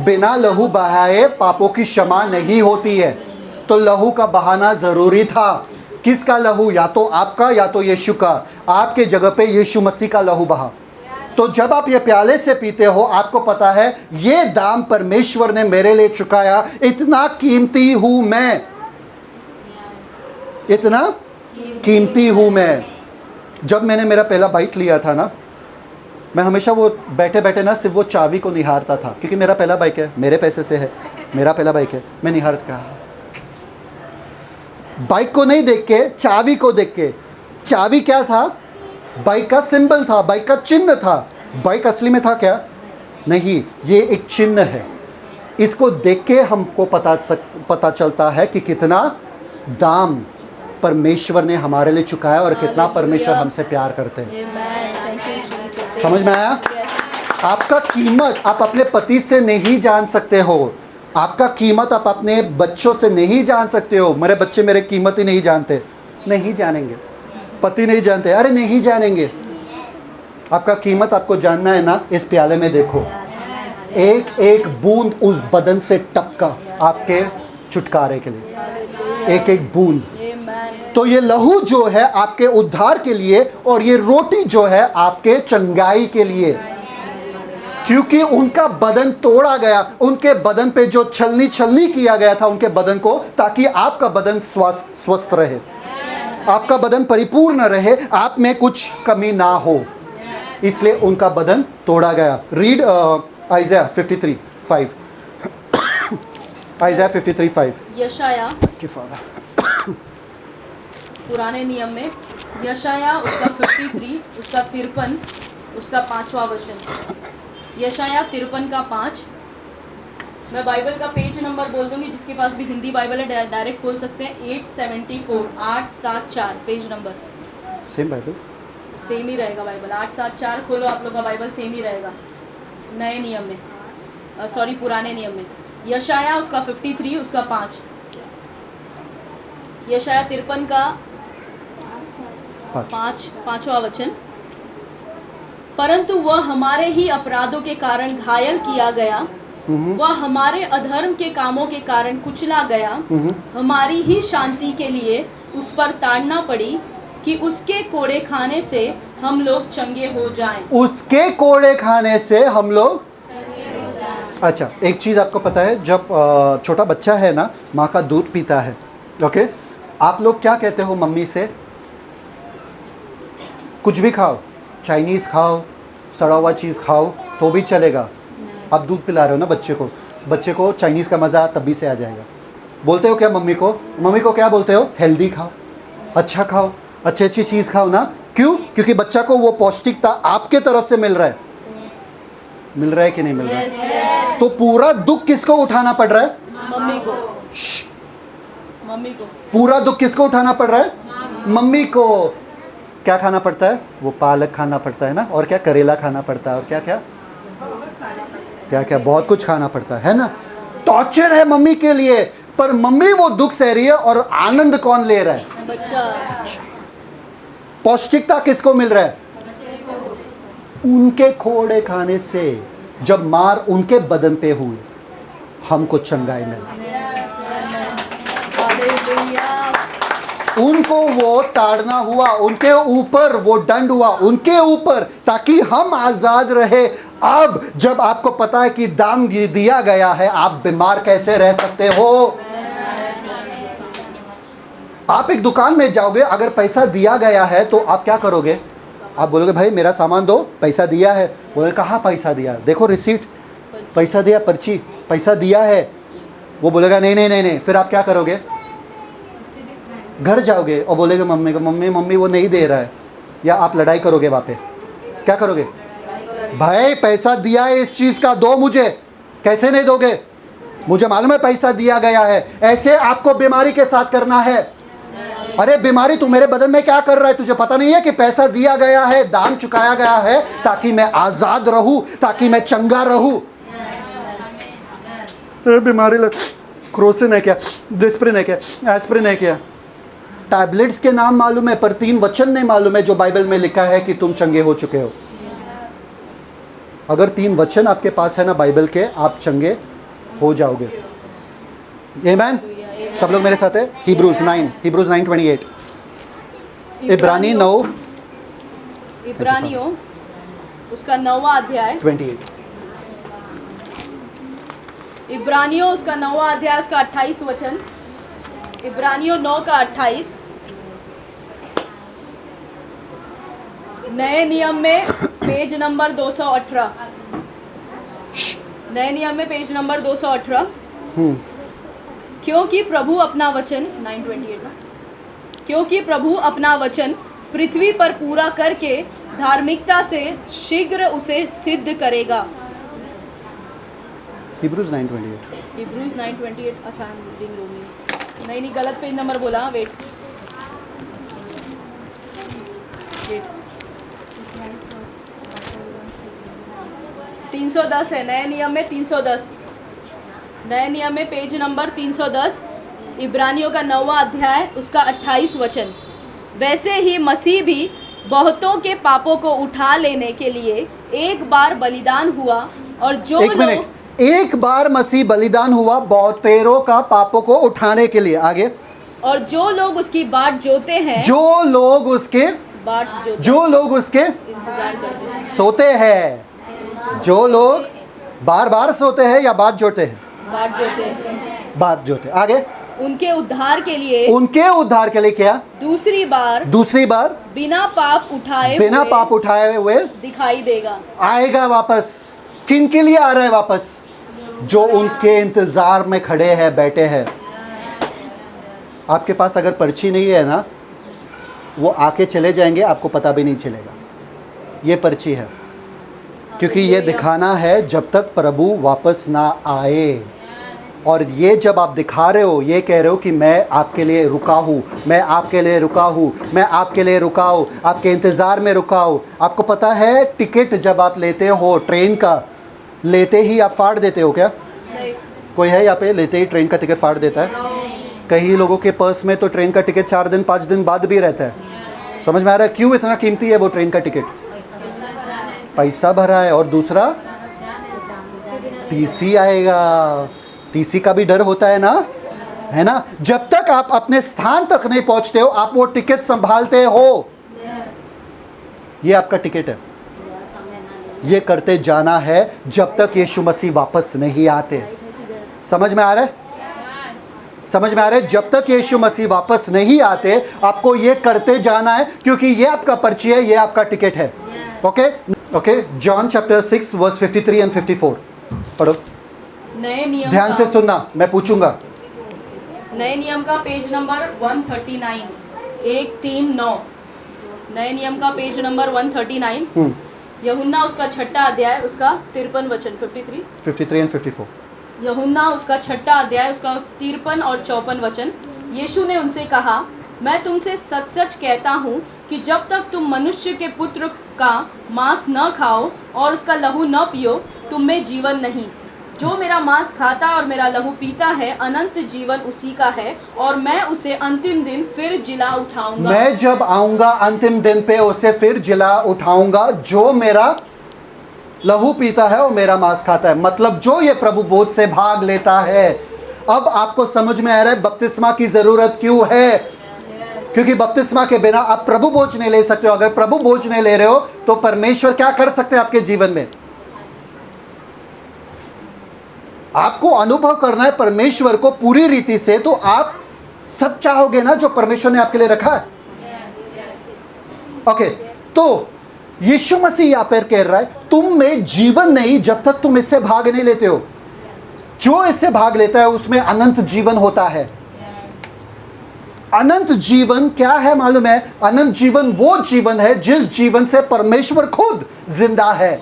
बिना लहू बहाए पापों की क्षमा नहीं होती है। तो लहू का बहाना जरूरी था। किसका लहू? या तो आपका या तो यीशु का। आपके जगह पे यीशु मसीह का लहू बहा। तो जब आप ये प्याले से पीते हो, आपको पता है ये दाम परमेश्वर ने मेरे लिए चुकाया। इतना कीमती हूं मैं, इतना कीमती हूं मैं। जब मैंने मेरा पहला बाइक लिया था ना, मैं हमेशा वो बैठे बैठे ना सिर्फ वो चाबी को निहारता था, क्योंकि मेरा पहला बाइक है, मेरे पैसे से है, मेरा पहला बाइक है। मैं निहारता, बाइक को नहीं देख के, चाबी को देख के। चाबी क्या था? बाइक का सिंबल था, बाइक का चिन्ह था। बाइक असली में था क्या? नहीं, ये एक चिन्ह है। इसको देख के हमको पता चलता है कि कितना दाम परमेश्वर ने हमारे लिए चुकाया और कितना परमेश्वर हमसे प्यार करते हैं। समझ में आया? आपका कीमत आप अपने पति से नहीं जान सकते हो, आपका कीमत आप अपने बच्चों से नहीं जान सकते हो। मेरे बच्चे मेरे कीमत ही नहीं जानते, नहीं जानेंगे। पति नहीं जानते, अरे नहीं जानेंगे। आपका कीमत आपको जानना है ना, इस प्याले में देखो, एक एक बूंद उस बदन से टपका आपके छुटकारे के लिए, एक एक बूंद। तो ये लहू जो है आपके उद्धार के लिए और ये रोटी जो है आपके चंगाई के लिए, क्योंकि उनका बदन तोड़ा गया, उनके बदन पे जो छलनी किया गया था उनके बदन को, ताकि आपका बदन स्वस्थ रहे, आपका बदन परिपूर्ण रहे, आप में कुछ कमी ना हो, इसलिए उनका बदन तोड़ा गया। रीड आइज़ाया 53:5। आइज़ाया 53:5। यशाया कि फादर पुराने नियम में यशाया उसका 53, उसका 53, उसका 5वां वचन। यशाया 53 का 5। मैं बाइबल का पेज नंबर बोल दूंगी, जिसके पास भी हिंदी बाइबल है डायरेक्ट खोल सकते हैं। 874, 874 page number. Same Bible, same ही रहेगा बाइबल। 874 खोलो, आप लोग का बाइबल सेम ही रहेगा नए नियम में, सॉरी पुराने नियम में। यशाया उसका 53, उसका 5। यशाया 53 का 5वां वचन। परंतु वह हमारे ही अपराधों के कारण घायल किया गया, वह हमारे अधर्म के कामों के कारण कुचला गया, हमारी ही शांति के लिए उस पर ताड़ना पड़ी, कि उसके कोड़े खाने से हम लोग चंगे हो जाएं। उसके कोड़े खाने से हम लोग। अच्छा, एक चीज़ आपको पता है, जब छोटा बच्चा है ना, माँ का दूध पीता है, ओके, आप लोग क्या कहते हो मम्मी से? कुछ भी खाओ, चाइनीज़ खाओ, सड़ा हुआ चीज़ खाओ तो भी चलेगा। आप दूध पिला रहे हो ना बच्चे को चाइनीज़ का मज़ा तभी से आ जाएगा। बोलते हो क्या मम्मी को? मम्मी को क्या बोलते हो? हेल्दी खाओ, अच्छा खाओ, अच्छी चीज़ खाओ ना। क्यों? क्योंकि बच्चा को वो पौष्टिकता आपके तरफ से मिल रहा है। मिल रहा है कि नहीं मिल रहा है? तो पूरा दुख किसको उठाना पड़ रहा है? मम्मी को। मम्मी को। पूरा दुख किसको उठाना पड़ रहा है? मम्मी को। क्या खाना पड़ता है? वो पालक खाना पड़ता है ना, और क्या करेला खाना पड़ता है, और क्या क्या क्या क्या बहुत कुछ खाना पड़ता है ना। टॉर्चर है मम्मी के लिए, पर मम्मी वो दुख सह रही है और आनंद कौन ले रहा है? बच्चा। पौष्टिकता किसको मिल रहा है? उनके खोड़े खाने से जब मार उनके बदन पे हुई, हमको चंगाई मिला। उनको वो ताड़ना हुआ, उनके ऊपर वो दंड हुआ, उनके ऊपर, ताकि हम आजाद रहे। अब जब आपको पता है कि दाम दिया गया है, आप बीमार कैसे रह सकते हो? आप एक दुकान में जाओगे, अगर पैसा दिया गया है तो आप क्या करोगे? आप बोलोगे भाई मेरा सामान दो, पैसा दिया है। बोले कहाँ पैसा दिया? देखो रिसीट, पैसा दिया, पर्ची, पैसा दिया है। वो बोलेगा नहीं नहीं नहीं नहीं। फिर आप क्या करोगे? घर जाओगे और बोलेगे मम्मी को, मम्मी वो नहीं दे रहा है, या आप लड़ाई करोगे वहाँ पे? क्या करोगे? भाई पैसा दिया है इस चीज़ का, दो मुझे। कैसे नहीं दोगे? मुझे मालूम है पैसा दिया गया है। ऐसे आपको बीमारी के साथ करना है। अरे बीमारी तू मेरे बदन में क्या कर रहा है? तुझे पता नहीं है कि पैसा दिया गया है, दाम चुकाया गया है, ताकि मैं आज़ाद रहूं, ताकि मैं चंगा रहूं। बीमारी लग, क्रोसिन है क्या, डिस्प्रिन है क्या, एस्प्रिन है क्या? टैबलेट्स के नाम मालूम है, पर 3 वचन नहीं मालूम है जो बाइबल में लिखा है कि तुम चंगे हो चुके हो। अगर 3 वचन आपके पास है ना बाइबल के, आप चंगे हो जाओगे। आमीन। सब लोग मेरे साथ है। Hebrews 9:28। इब्रानियों उसका 9वां अध्याय 28। इब्रानियों उसका 9वां अध्याय, उसका 28 वचन। इब्रानियों 9 का 28। नए नियम में पेज नंबर 218। नए नियम में पेज नंबर 218। क्योंकि प्रभु अपना वचन 9:28 में, क्योंकि प्रभु अपना वचन पृथ्वी पर पूरा करके धार्मिकता से शीघ्र उसे सिद्ध करेगा। Hebrews 9:28. Hebrews 9:28। अच्छा, I'm reading wrongly। नहीं, गलत पेज नंबर बोला। वेट 310 है, नए नियम में 310। नए नियम में पेज नंबर 310, इब्रानियों का 9वां अध्याय, उसका 28 वचन। वैसे ही मसीह भी बहुतों के पापों को उठा लेने के लिए एक बार बलिदान हुआ, और जो एक मिनट, एक बार मसीह बलिदान हुआ बहुतेरों का पापों को उठाने के लिए। आगे, और जो लोग उसकी बाट जोते हैं, जो लोग उसके इंतजार करते हैं। सोते हैं, जो लोग बार बार सोते हैं या बाट जोते हैं? बात जोते। आगे, उनके उद्धार के लिए क्या? दूसरी बार बिना पाप उठाए हुए दिखाई देगा। आएगा वापस। किन के लिए आ रहा है वापस? जो उनके इंतजार में खड़े हैं, बैठे हैं। आपके पास अगर पर्ची नहीं है ना, वो आके चले जाएंगे, आपको पता भी नहीं चलेगा। ये पर्ची है, क्योंकि ये दिखाना है जब तक प्रभु वापस ना आए। और ये जब आप दिखा रहे हो, ये कह रहे हो कि मैं आपके लिए रुका हूँ, मैं आपके लिए रुका हूँ, मैं आपके लिए रुका हूँ, आपके इंतज़ार में रुका हूँ। आपको पता है टिकट जब आप लेते हो ट्रेन का, लेते ही आप फाड़ देते हो क्या? कोई है यहाँ पे लेते ही ट्रेन का टिकट फाड़ देता है? कई लोगों के पर्स में तो ट्रेन का टिकट 4 दिन 5 दिन बाद भी रहता है। समझ में आ रहा है क्यों इतना कीमती है वो ट्रेन का टिकट? पैसा भरा है। और दूसरा टीसी आएगा, टीसी का भी डर होता है ना, है ना? जब तक आप अपने स्थान तक नहीं पहुंचते हो, आप वो टिकट संभालते हो। ये आपका टिकट है, ये करते जाना है जब तक यीशु मसीह वापस नहीं आते। समझ में आ रहा है? समझ में आ रहा है? जब तक यीशु मसीह वापस नहीं आते, आपको ये करते जाना है, क्योंकि ये आपका पर्ची है, ये आपका टिकट है। Okay, John chapter 6 verse 53 and 54 पढ़ो। नए नियम ध्यान से सुनना, मैं पूछूंगा। नए नियम का पेज नंबर 139, 139। नए नियम का पेज नंबर 139, यूहन्ना उसका 6ठा अध्याय, उसका 53 वचन। 53 एंड 54। यूहन्ना उसका 6ठा अध्याय, उसका 53 और 54 वचन। यीशु ने उनसे कहा, मैं तुमसे सच सच कहता हूँ कि जब तक तुम मनुष्य के पुत्र का मांस न खाओ और उसका लहू न पियो, तुम में जीवन नहीं। जो मेरा मांस खाता और मेरा लहू पीता है, अनंत जीवन उसी का है, और मैं उसे अंतिम दिन फिर जिला उठाऊंगा। मैं जब आऊंगा अंतिम दिन पे उसे फिर जिला उठाऊंगा। जो मेरा लहू पीता है और मेरा मांस खाता है, मतलब जो ये प्रभु बोझ से भाग लेता है। अब आपको समझ में आ रहा है बपतिस्मा की जरूरत क्यों है? क्योंकि बपतिस्मा के बिना आप प्रभु बोझ नहीं ले सकते हो। अगर प्रभु बोझ नहीं ले रहे हो तो परमेश्वर क्या कर सकते हैं आपके जीवन में? आपको अनुभव करना है परमेश्वर को पूरी रीति से, तो आप सब चाहोगे ना जो परमेश्वर ने आपके लिए रखा है। ओके, तो यीशु मसीह यहाँ पर कह रहा है तुम में जीवन नहीं जब तक तुम इससे भाग नहीं लेते हो। जो इससे भाग लेता है उसमें अनंत जीवन होता है। अनंत जीवन क्या है मालूम है? अनंत जीवन वो जीवन है जिस जीवन से परमेश्वर खुद जिंदा है।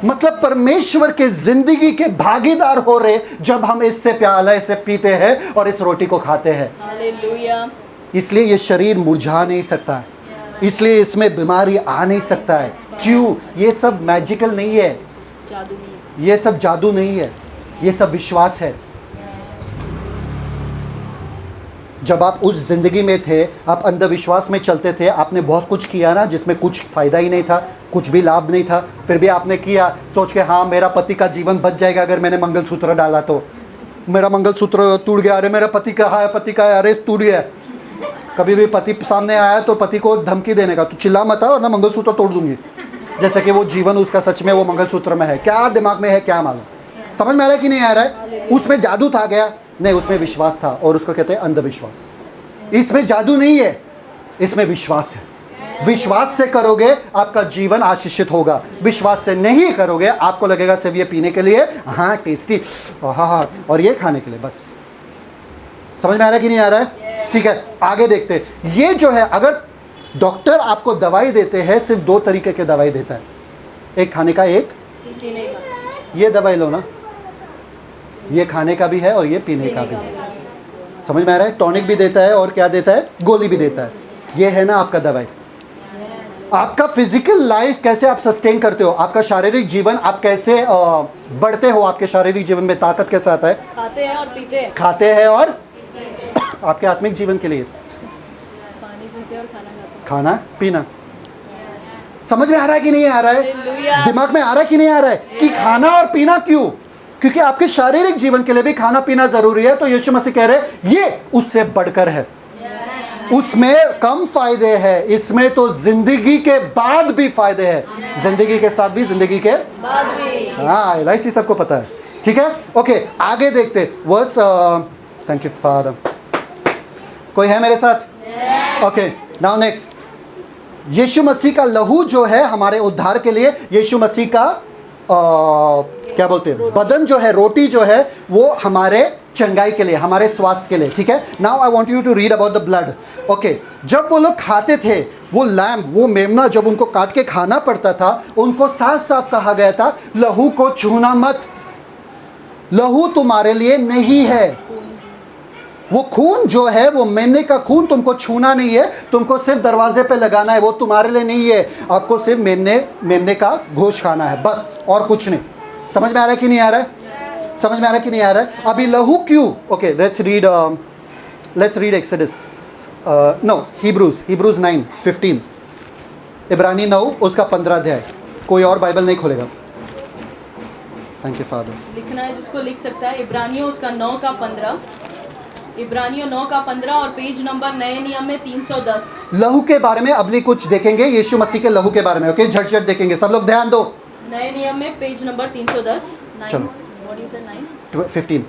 मतलब परमेश्वर के जिंदगी के भागीदार हो रहे जब हम इससे प्याला से पीते हैं और इस रोटी को खाते हैं। हालेलुया। इसलिए ये शरीर मुरझा नहीं सकता है, इसलिए इसमें बीमारी आ नहीं सकता है। क्यों? ये सब मैजिकल नहीं है, जादू नहीं है, ये सब जादू नहीं है, ये सब विश्वास है। जब आप उस जिंदगी में थे, आप अंधविश्वास में चलते थे, आपने बहुत कुछ किया ना जिसमें कुछ फायदा ही नहीं था, कुछ भी लाभ नहीं था, फिर भी आपने किया सोच के हाँ मेरा पति का जीवन बच जाएगा अगर मैंने मंगलसूत्र डाला तो। मेरा मंगलसूत्र टूट गया, अरे मेरा पति का है, पति का है, अरे टूट गया। कभी भी पति सामने आया तो पति को धमकी देने का, तो चिल्ला मत आ वरना मंगलसूत्र तोड़ दूंगी, जैसे कि वो जीवन उसका सच में वो मंगलसूत्र में है। क्या दिमाग में है क्या मालूम? समझ में आ रहा है कि नहीं आ रहा है? उसमें जादू था गया? नहीं, उसमें विश्वास था, और उसको कहते हैं अंधविश्वास। इसमें जादू नहीं है, इसमें विश्वास है। विश्वास से करोगे आपका जीवन आशीषित होगा, विश्वास से नहीं करोगे आपको लगेगा सिर्फ ये पीने के लिए, हाँ टेस्टी, हाँ, और ये खाने के लिए बस। समझ में आ रहा है कि नहीं आ रहा है? ठीक है, आगे देखते हैं। ये जो है, अगर डॉक्टर आपको दवाई देते हैं, सिर्फ दो तरीके के दवाई देता है, एक खाने का, एक पीने का। ये दवाई लो ना, ये खाने का भी है और ये पीने का भी है। समझ में आ रहा है? टॉनिक भी देता है और क्या देता है, गोली भी देता है। ये है ना आपका दवाई। आपका फिजिकल लाइफ कैसे आप सस्टेन करते हो, आपका शारीरिक जीवन आप कैसे बढ़ते हो, आपके शारीरिक जीवन में ताकत कैसे आता है, खाते हैं और पीते हैं। खाते हैं और आपके आत्मिक जीवन के लिए पानी पीते हैं और खाना खाते हैं। खाना पीना। समझ में आ रहा है कि नहीं आ रहा है? हालेलुया। दिमाग में आ रहा है कि नहीं आ रहा है कि खाना और पीना क्यों? क्योंकि आपके शारीरिक जीवन के लिए भी खाना पीना जरूरी है। तो यीशु मसीह कह रहे ये उससे बढ़कर है, उसमें कम फायदे हैं, इसमें तो जिंदगी के बाद भी फायदे हैं, जिंदगी के साथ भी, जिंदगी के बाद भी। हाँ, LIC सबको पता है। ठीक है, ओके, आगे देखते वर्स। Thank you father. कोई है मेरे साथ? Okay, now next. Yeshu Masih का लहू जो है हमारे उद्धार के लिए, यीशु मसीह का क्या बोलते हैं, बदन जो है, रोटी जो है, वो हमारे चंगाई के लिए, हमारे स्वास्थ्य के लिए। ठीक है, now I want you to read about the blood. Okay, जब वो लोग खाते थे, वो लैम्ब, वो मेमना, जब उनको काट के खाना पड़ता था, उनको साफ साफ कहा गया था, लहू को छूना मत, लहू तुम्हारे लिए नहीं है। वो खून जो है, वो मेमने का खून तुमको छूना नहीं है, तुमको सिर्फ दरवाजे पे लगाना है, वो तुम्हारे लिए नहीं है। आपको सिर्फ मेमने का गोश्त खाना है, बस, और कुछ नहीं। समझ में आ रहा है कि नहीं आ रहा है? समझ में आ रहा है कि नहीं आ रहा है? अभी लहू क्यों? Okay, let's read Exodus, no, Hebrews 9:15, इब्रानी 9 उसका 15 अध्याय। कोई और बाइबल नहीं खोलेगा? Thank you father. लिखना है जिसको लिख सकता है, इब्रानियों उसका 9 का 15, इब्रानियों 9 का 15 और पेज नंबर नए नियम में 310। लहू के बारे में अगली कुछ देखेंगे, यीशु मसीह के लहू के बारे में। ओके, झट झट देखेंगे, सब लोग ध्यान दो। नए नियम में पेज नंबर 310। चलो। 15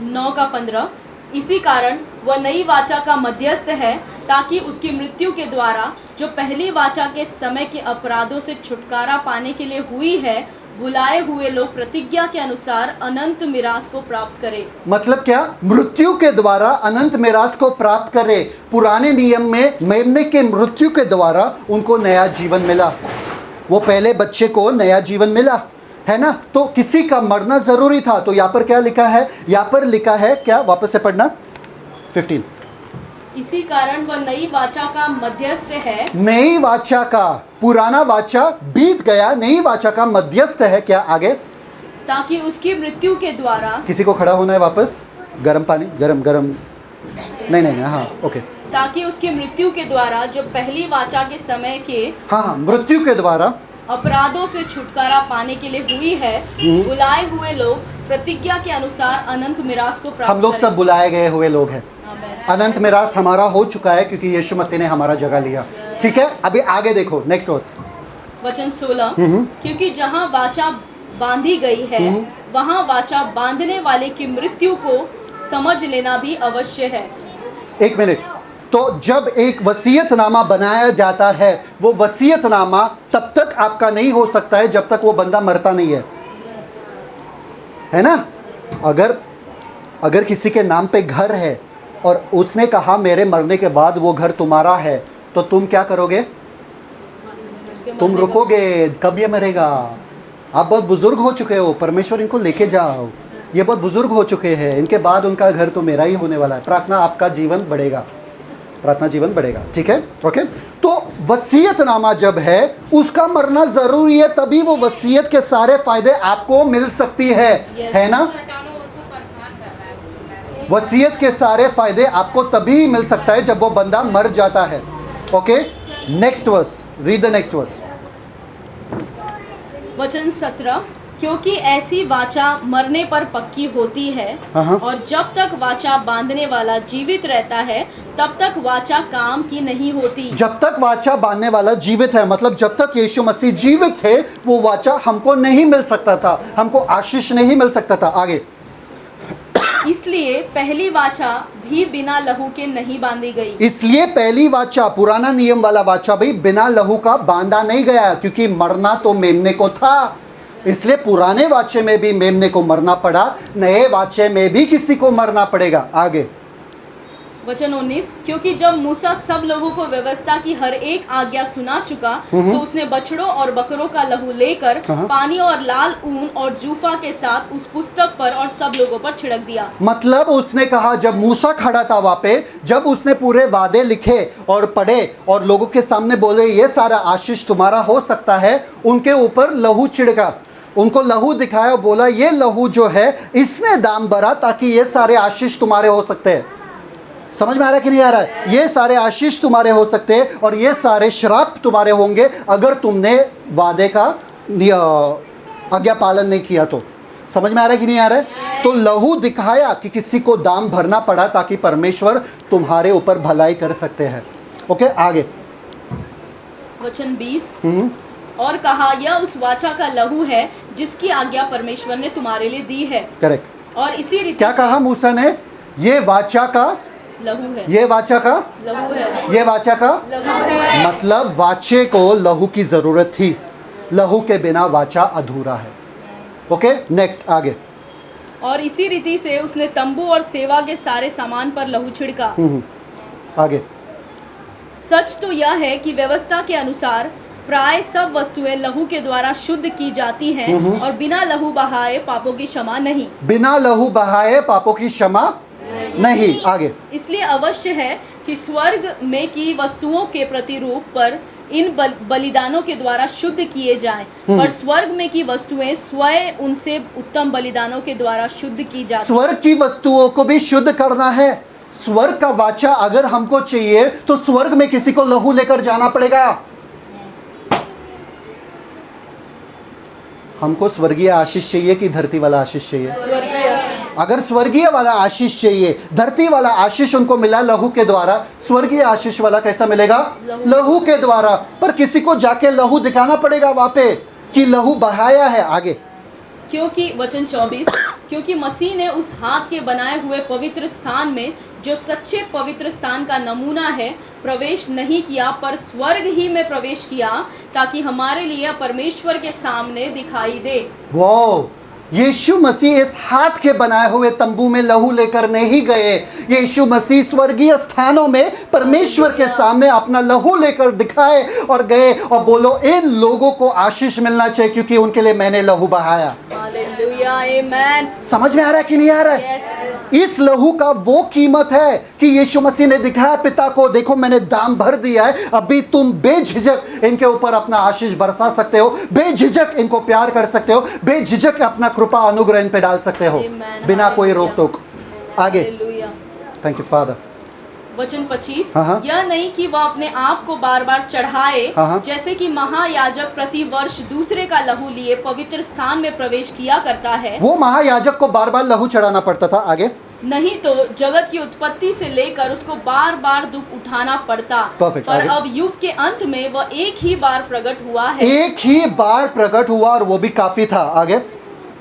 9 का 15। इसी कारण वह नई वाचा का मध्यस्थ है, ताकि उसकी मृत्यु के द्वारा जो पहली वाचा के समय के अपराधों से छुटकारा पाने के लिए हुई है, बुलाए हुए लोग प्रतिज्ञा के अनुसार अनंत मिरास को प्राप्त करे। मतलब क्या? मृत्यु के द्वारा अनंत मिरास को प्राप्त करे। पुराने नियम में मेमने के मृत्यु के द्वारा उनको नया जीवन मिला, वो पहले बच्चे को नया जीवन मिला, है ना? तो किसी का मरना जरूरी था। तो यहाँ पर क्या लिखा है? यहाँ पर लिखा है क्या? वापस से पढ़ना, 15। इसी कारण वह नई वाचा का मध्यस्थ है। नई वाचा का, पुराना वाचा बीत गया, नई वाचा का मध्यस्थ है। क्या आगे? ताकि उसकी मृत्यु के द्वारा, किसी को खड़ा होना है वापस, गरम पानी, गरम गरम, नहीं, हाँ, ओके। ताकि उसकी मृत्यु के द्वारा जो पहली वाचा के समय के हाँ, मृत्यु के द्वारा अपराधों से छुटकारा पाने के लिए हुई है, बुलाए हुए लोग प्रतिज्ञा के अनुसार अनंत मिरास को प्राप्त हम लोग सब बुलाए गए हुए लोग हैं। अनंत मिरास हमारा हो चुका है क्योंकि यीशु मसीह ने हमारा जगह लिया। ठीक है, अभी आगे देखो, नेक्स्ट वर्स, वचन 16। क्योंकि जहाँ वाचा बांधी गई है, वहाँ वाचा बांधने वाले की मृत्यु को समझ लेना भी अवश्य है। एक मिनट। तो जब एक वसीयतनामा बनाया जाता है, वो वसीयतनामा तब तक आपका नहीं हो सकता है जब तक वो बंदा मरता नहीं है ना? अगर किसी के नाम पे घर है और उसने कहा मेरे मरने के बाद वो घर तुम्हारा है, तो तुम क्या करोगे? तुम रुकोगे? कब ये मरेगा? आप बहुत बुजुर्ग हो चुके हो, परमेश्वर इनको लेके जाओ, ये बहुत बुजुर्ग हो चुके हैं, इनके बाद उनका घर तो मेरा ही होने वाला है। प्रार्थना, आपका जीवन बढ़ेगा, प्रार्थना जीवन बढ़ेगा। ठीक है, ओके। तो वसीयतनामा जब है, उसका मरना जरूरी है, तभी वो वसीयत के सारे फायदे आपको मिल सकती है ना? वसीयत के सारे फायदे आपको तभी मिल सकता है जब वो बंदा मर जाता है। Okay, next verse, read the next verse. वचन 17। क्योंकि ऐसी वाचा मरने पर पक्की होती है, और जब तक वाचा बांधने वाला जीवित रहता है, तब तक वाचा काम की नहीं होती। जब तक वाचा बांधने वाला जीवित है, मतलब जब तक यीशु मसीह जीवित थे, वो वाचा हमको नहीं मिल सकता था, हमको आशीष नहीं मिल सकता था। आगे, इसलिए पहली वाचा भी बिना लहू के नहीं बांधी गई। इसलिए पहली वाचा, पुराना नियम वाला वाचा भी बिना लहू का बांधा नहीं गया, क्योंकि मरना तो मेमने को था, इसलिए पुराने वाचे में भी मेमने को मरना पड़ा, नए वाचे में भी किसी को मरना पड़ेगा। आगे, वचन 19, क्योंकि जब मूसा सब लोगों को व्यवस्था की हर एक आज्ञा सुना चुका तो उसने बछड़ों और बकरों का लहू लेकर पानी और लाल ऊन और जूफा के साथ उस पुस्तक पर और सब लोगों पर छिड़क दिया। मतलब उसने कहा, जब मूसा खड़ा था वहां पे, जब उसने पूरे वादे लिखे और पढ़े और लोगों के सामने बोले ये सारा आशीष तुम्हारा हो सकता है, उनके ऊपर लहू छिड़का, उनको लहू दिखाया, बोला ये लहू जो है इसने दाम भरा ताकि ये सारे आशीष तुम्हारे हो सकते हैं। समझ में आ रहा है कि नहीं आ रहा है? ये सारे आशीष तुम्हारे हो सकते हैं और ये सारे श्राप तुम्हारे होंगे अगर तुमने वादे का आज्ञा पालन नहीं किया तो। समझ में आ रहा है कि नहीं आ रहा है? तो लहू दिखाया कि किसी को दाम भरना पड़ा ताकि परमेश्वर तुम्हारे ऊपर भलाई कर सकते हैं। ओके, आगे वचन 20, और कहा यह उस वाचा का लहू है जिसकी आज्ञा परमेश्वर ने तुम्हारे लिए दी है। करेक्ट। और इसी रीति क्या कहा मूसा ने? ये वाचा का लहू है, ये वाचा का लहू है, ये वाचा का लहू है। मतलब वाचे को लहू की जरूरत थी, लहू के बिना वाचा अधूरा है। ओके, नेक्स्ट, आगे। और इसी रीति से उसने तंबू और सेवा के सारे सामान पर लहू छिड़का। आगे। सच तो यह है कि व्यवस्था के अनुसार प्राय सब वस्तुएं लहू के द्वारा शुद्ध की जाती हैं और बिना लहू बहाए पापों की क्षमा नहीं। बिना लहू बहाए पापों की क्षमा नहीं। आगे। इसलिए अवश्य है कि स्वर्ग में की वस्तुओं के प्रतिरूप पर इन बलिदानों के द्वारा शुद्ध किए जाएं, पर स्वर्ग में की वस्तुएं स्वयं उनसे उत्तम बलिदानों के द्वारा शुद्ध की जाती। स्वर्ग की वस्तुओं को भी शुद्ध करना है। स्वर्ग का वाचा अगर हमको चाहिए तो स्वर्ग में किसी को लहू लेकर जाना पड़ेगा। हमको स्वर्गीय आशीष चाहिए कि धरती वाला आशीष चाहिए? स्वर्गीय। अगर स्वर्गीय वाला आशीष चाहिए, धरती वाला आशीष उनको मिला लहू के द्वारा, स्वर्गीय आशीष वाला कैसा मिलेगा? लहू के द्वारा। पर किसी को जाके लहू दिखाना पड़ेगा वहां पे कि लहू बहाया है। आगे। क्योंकि वचन 24, क्योंकि मसीह ने उस हाथ के बनाए हुए पवित्र स्थान में जो सच्चे पवित्र स्थान का नमूना है प्रवेश नहीं किया, पर स्वर्ग ही में प्रवेश किया ताकि हमारे लिए परमेश्वर के सामने दिखाई दे। वो यीशु मसीह इस हाथ के बनाए हुए तंबू में लहू लेकर नहीं गए। यीशु मसीह स्वर्गीय स्थानों में परमेश्वर के सामने अपना लहू लेकर दिखाए और गए और बोलो इन लोगों को आशीष मिलना चाहिए क्योंकि उनके लिए मैंने लहू बहाया। हालेलुया, आमेन। समझ में आ रहा है कि नहीं आ रहा है? इस लहू का वो कीमत है कि यीशु मसीह ने दिखाया पिता को, देखो मैंने दाम भर दिया है, अभी तुम बेझिझक इनके ऊपर अपना आशीष बरसा सकते हो, बेझिझक इनको प्यार कर सकते हो, बेझिझक अपना कृपा अनुग्रह इन पे डाल सकते हो बिना कोई रोक टोक। आगे। Thank you father. वचन 25, यह नहीं कि वह अपने आप को बार बार चढ़ाए, जैसे कि महायाजक प्रति वर्ष दूसरे का लहू लिए पवित्र स्थान में प्रवेश किया करता है। वो महायाजक को बार बार लहू चढ़ाना पड़ता था। आगे। नहीं तो जगत की उत्पत्ति से लेकर उसको बार बार दुख उठाना पड़ता। Perfect, पर आगे। अब युग के अंत में वह एक ही बार प्रकट हुआ है। एक ही बार प्रकट हुआ और वो भी काफी था। आगे।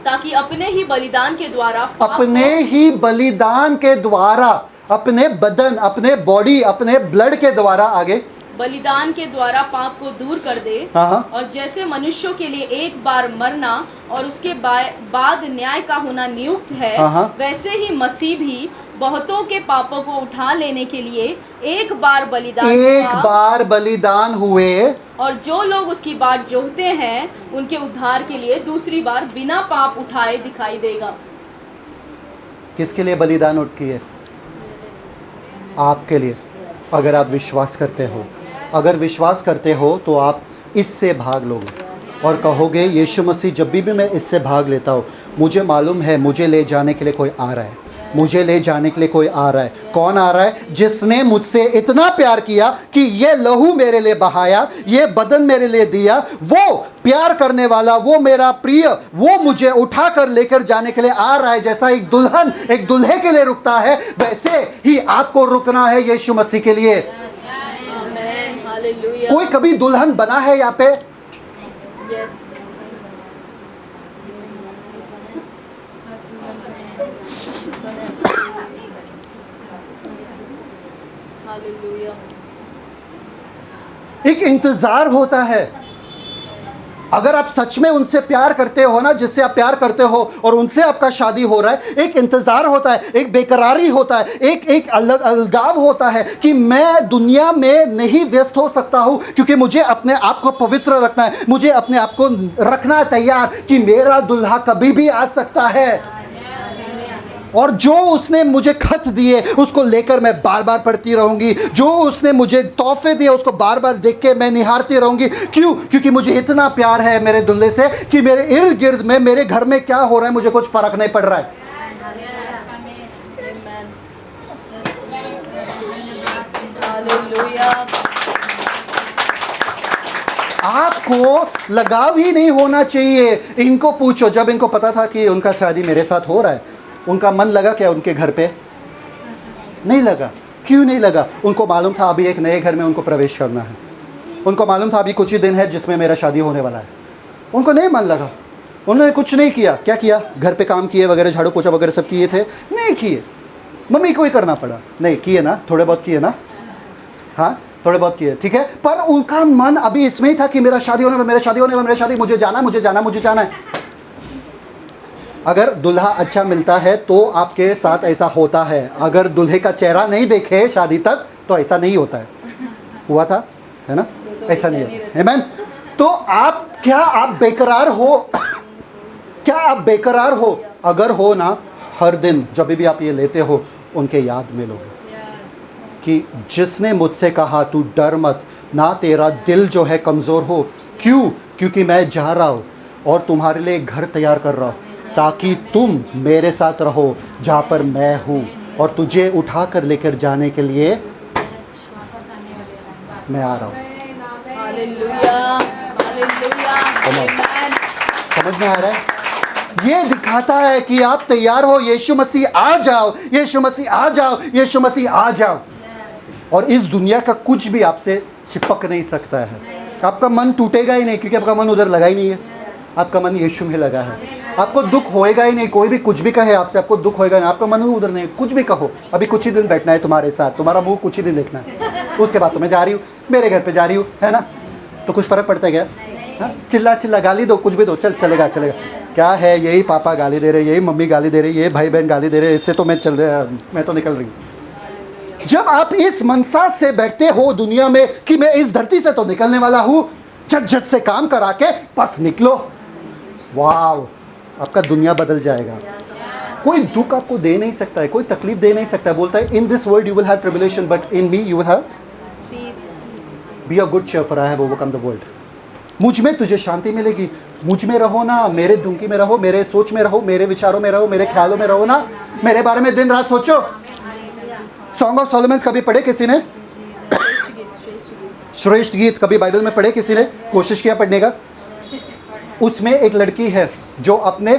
ताकि अपने ही बलिदान के द्वारा अपने ही बलिदान के द्वारा, अपने बदन, अपने बॉडी, अपने ब्लड के द्वारा, आगे, बलिदान के द्वारा पाप को दूर कर दे। और जैसे मनुष्यों के लिए एक बार मरना और उसके बाद न्याय का होना नियुक्त है, वैसे ही मसीह भी बहुतों के पापों को उठा लेने के लिए एक बार बलिदान हुए और जो लोग उसकी बाट जोहते हैं उनके उद्धार के लिए दूसरी बार बिना पाप उठाए दिखाई देगा। किसके लिए बलिदान उठ किए? आपके लिए। अगर आप विश्वास करते हो, अगर विश्वास करते हो तो आप इससे भाग लोगे और कहोगे यीशु मसीह जब भी मैं इससे भाग लेता हूँ मुझे मालूम है मुझे ले जाने के लिए कोई आ रहा है, मुझे ले जाने के लिए कोई आ रहा है। कौन आ रहा है? जिसने मुझसे इतना प्यार किया कि ये लहू मेरे लिए बहाया, ये बदन मेरे लिए दिया। वो प्यार करने वाला, वो मेरा प्रिय, वो मुझे उठा कर लेकर जाने के लिए आ रहा है। जैसा एक दुल्हन एक दूल्हे के लिए रुकता है, वैसे ही आपको रुकना है यीशु मसीह के लिए। कोई कभी दुल्हन बना है यहाँ पे? यस। एक इंतजार होता है। अगर आप सच में उनसे प्यार करते हो ना, जिससे आप प्यार करते हो और उनसे आपका शादी हो रहा है, एक इंतजार होता है, एक बेकरारी होता है, एक अलगाव होता है कि मैं दुनिया में नहीं व्यस्त हो सकता हूं, क्योंकि मुझे अपने आप को पवित्र रखना है, मुझे अपने आप को रखना है तैयार कि मेरा दुल्हा कभी भी आ सकता है। और जो उसने मुझे खत दिए उसको लेकर मैं बार बार पढ़ती रहूंगी, जो उसने मुझे तोहफे दिए उसको बार बार देख के मैं निहारती रहूंगी। क्यों? क्योंकि मुझे इतना प्यार है मेरे दुल्हे से कि मेरे इर्द गिर्द में, मेरे घर में क्या हो रहा है मुझे कुछ फर्क नहीं पड़ रहा है। आपको लगाव ही नहीं होना चाहिए। इनको पूछो, जब इनको पता था कि उनका शादी मेरे साथ हो रहा है, उनका मन लगा क्या उनके घर पे? नहीं लगा। क्यों नहीं लगा? उनको मालूम था अभी एक नए घर में उनको प्रवेश करना है, उनको मालूम था अभी कुछ ही दिन है जिसमें मेरा शादी होने वाला है। उनको नहीं मन लगा, उन्होंने कुछ नहीं किया। क्या किया? घर पे काम किए वगैरह, झाड़ू पोछा वगैरह सब किए थे? नहीं किए। मम्मी को ही करना पड़ा। नहीं किए ना, थोड़े बहुत किए ना, हाँ थोड़े बहुत किए, ठीक है। पर उनका मन अभी इसमें ही था कि मेरा शादी होने में, मेरा शादी होने में, मेरा शादी, मुझे जाना, मुझे जाना, मुझे जाना है। अगर दूल्हा अच्छा मिलता है तो आपके साथ ऐसा होता है। अगर दूल्हे का चेहरा नहीं देखे शादी तक तो ऐसा नहीं होता है। हुआ था, है ना? ऐसा नहीं होता। आमीन। तो आप बेकरार हो? क्या आप बेकरार हो? अगर हो ना, हर दिन जब भी आप ये लेते हो उनके याद में लोगे कि जिसने मुझसे कहा तू डर मत, ना तेरा दिल जो है कमज़ोर हो। क्यों? क्योंकि मैं जा रहा हूँ और तुम्हारे लिए घर तैयार कर रहा हूँ ताकि तुम मेरे साथ रहो जहाँ पर मैं हूँ, और तुझे उठा कर लेकर जाने के लिए मैं आ रहा हूँ। हालेलुया, हालेलुया, आमीन। समझ में आ रहा है? ये दिखाता है कि आप तैयार हो। यीशु मसीह आ जाओ, यीशु मसीह आ जाओ, यीशु मसीह आ जाओ। और इस दुनिया का कुछ भी आपसे चिपक नहीं सकता है। आपका मन टूटेगा ही नहीं, क्योंकि आपका मन उधर लगा ही नहीं है, आपका मन यीशु में लगा है। आपको दुख होएगा ही नहीं, कोई भी कुछ भी कहे आपसे, आपको दुख होएगा नहीं, आपका मन उधर नहीं। कुछ भी कहो, अभी कुछ ही दिन बैठना है तुम्हारे साथ, तुम्हारा मुंह कुछ ही दिन देखना है, उसके बाद तो मैं जा रही हूँ, मेरे घर पे जा रही हूँ, है ना? तो कुछ फ़र्क पड़ता है क्या? हाँ, चिल्ला चिल्ला गाली दो, कुछ भी दो, चलेगा। क्या है, यही पापा गाली दे रहे, यही मम्मी गाली दे रही, ये भाई बहन गाली दे रहे, इससे तो मैं तो निकल रही हूँ। जब आप इस मनसा से बैठते हो दुनिया में कि मैं इस धरती से तो निकलने वाला हूँ, झट से काम करा के बस निकलो, वाह, आपका दुनिया बदल जाएगा। कोई दुख आपको दे नहीं सकता है, कोई तकलीफ दे नहीं सकता है। बोलता है in this world you will have tribulation but in me you will have peace. Be a good cheer for I have overcome the world. मुझ में तुझे शांति मिलेगी। मुझ में रहो ना, मेरे दुंकी में रहो, मेरे सोच में रहो, मेरे विचारों में रहो, मेरे ख्यालों में रहो ना, मेरे बारे में दिन रात सोचो। सॉन्ग ऑफ सोलोमन कभी पढ़े किसी ने? श्रेष्ठ गीत कभी बाइबल में पढ़े किसी ने? कोशिश किया पढ़ने का? उसमें एक लड़की है जो अपने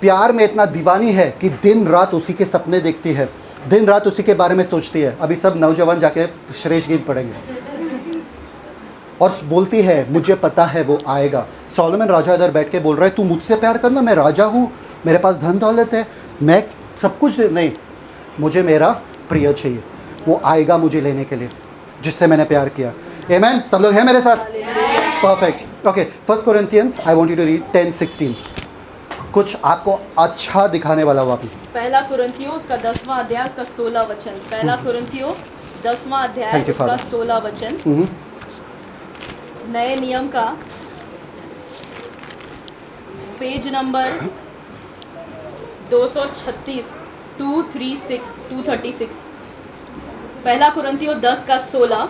प्यार में इतना दीवानी है कि दिन रात उसी के सपने देखती है, दिन रात उसी के बारे में सोचती है। अभी सब नौजवान जाके श्रेष्ठ गीत पढ़ेंगे। और बोलती है मुझे पता है वो आएगा। सोलोमन राजा इधर बैठ के बोल रहा है तू मुझसे प्यार करना, मैं राजा हूँ, मेरे पास धन दौलत है, मैं सब कुछ नहीं, मुझे मेरा प्रिय चाहिए, वो आएगा मुझे लेने के लिए जिससे मैंने प्यार किया। आमीन। सब लोग हैं मेरे साथ? Perfect. Okay, 1 Corinthians I want you to read 10:16। कुछ आपको अच्छा दिखाने वाला हुआ। पहला कुरिन्थियों उसका 10वां अध्याय उसका 16 वचन। पहला कुरिन्थियों 10वां अध्याय Thank you, उसका Father. 16 वचन। नए नियम का पेज नंबर 236 236 पहला कुरिन्थियों 10 का 16।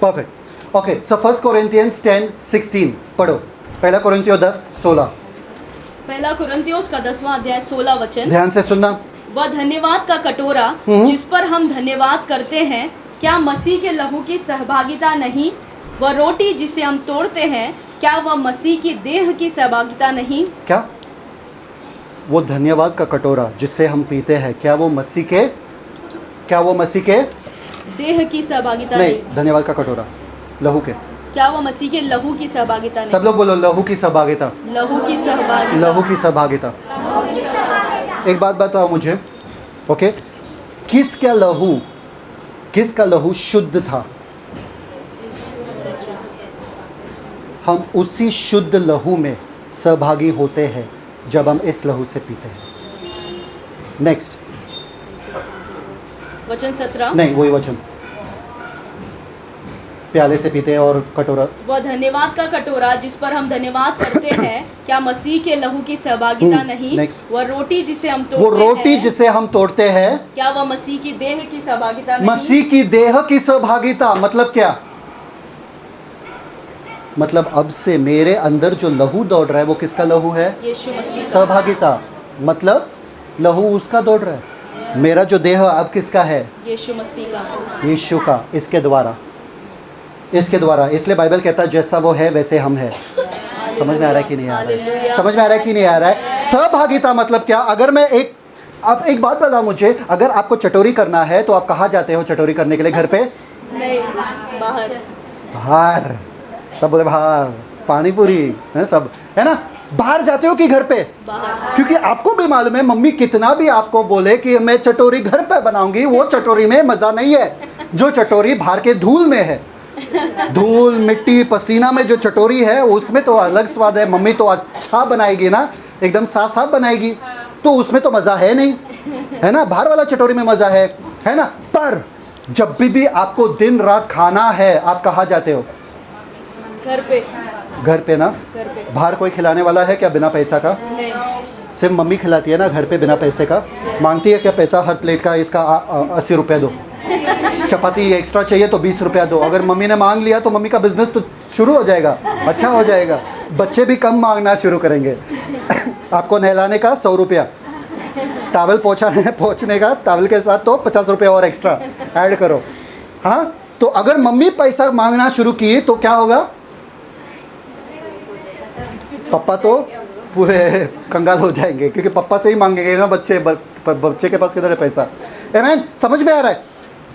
परफेक्ट। ओके, सो 1 कोरिन्थियंस 10:16 पढ़ो। पहला कोरिन्थियों 10:16। पहला कुरिन्थियों उसका 10वां अध्याय 16 वचन। ध्यान से सुनना। वह धन्यवाद का कटोरा जिस पर हम धन्यवाद करते हैं, क्या मसीह के लहू की सहभागिता नहीं? वह रोटी जिसे हम तोड़ते हैं, क्या वह मसीह की देह की सहभागिता नहीं? क्या वो धन्यवाद का कटोरा जिससे हम पीते हैं, क्या वो मसीह के देह की सहभागिता नहीं? धन्यवाद का कटोरा लहू के, क्या वो मसीह के लहू की सहभागिता नहीं? सब लोग बोलो लहू की सहभागिता। लहू की सहभागिता। लहू की सहभागिता। एक बात बताओ मुझे, ओके, किसका लहू शुद्ध था? हम उसी शुद्ध लहू में सहभागी होते हैं जब हम इस लहू से पीते हैं। नेक्स्ट, वचन 17। नहीं वही वचन, प्याले से पीते हैं और कटोरा। वह धन्यवाद का कटोरा जिस पर हम धन्यवाद करते हैं, क्या मसीह के लहू की सहभागिता नहीं? next। वह रोटी जिसे हम वो तोड़ते रोटी हैं, जिसे हम तोड़ते हैं, क्या वह मसीह की देह की सहभागिता नहीं? मसीह की देह की सहभागिता मतलब क्या? मतलब अब से मेरे अंदर जो लहू दौड़ रहा है वो किसका लहू है? यीशु मसीह का। सहभागिता मतलब लहू उसका दौड़ रहा है। मेरा जो देह अब किसका है? यीशु मसीह का। यीशु का। इसके द्वारा, इसके द्वारा। इसलिए बाइबल कहता है जैसा वो है वैसे हम हैं। समझ में आ रहा है कि नहीं आ रहा है? हालेलुया। समझ में आ रहा है कि नहीं आ रहा है? सहभागिता मतलब क्या? अगर मैं अब एक बात बताओ मुझे, अगर आपको चटोरी करना है तो आप कहाँ जाते हो चटोरी करने के लिए? घर पे? नहीं, बाहर। बाहर। सब बोले बाहर, पानी पूरी है सब, है ना? बाहर जाते हो कि घर पे? बाहर। क्योंकि आपको भी मालूम है मम्मी कितना भी आपको बोले कि मैं चटोरी घर पे बनाऊंगी, वो चटोरी में मज़ा नहीं है जो चटोरी बाहर के धूल में है। धूल मिट्टी पसीना में जो चटोरी है उसमें तो अलग स्वाद है। मम्मी तो अच्छा बनाएगी ना, एकदम साफ साफ बनाएगी, तो उसमें तो मज़ा है नहीं, है ना? बाहर वाला चटोरी में मज़ा है ना? पर जब भी आपको दिन रात खाना है, आप कहाँ जाते हो? घर पे। घर पे ना। घर पे। बाहर कोई खिलाने वाला है क्या बिना पैसा का? नहीं। सिर्फ मम्मी खिलाती है ना घर पे बिना पैसे का। मांगती है क्या पैसा हर प्लेट का? इसका 80 रुपये दो, चपाती एक्स्ट्रा चाहिए तो 20 रुपया दो। अगर मम्मी ने मांग लिया तो मम्मी का बिजनेस तो शुरू हो जाएगा, अच्छा हो जाएगा। बच्चे भी कम मांगना शुरू करेंगे। आपको नहलाने का 100 रुपया, टावल पहुँचने का टावल के साथ तो 50 रुपये और एक्स्ट्रा ऐड करो। हाँ, तो अगर मम्मी पैसा मांगना शुरू की तो क्या होगा? पापा तो पूरे कंगाल हो जाएंगे, क्योंकि पापा से ही मांगेंगे ना बच्चे के पास किधर है पैसा? आमीन? समझ में आ रहा है?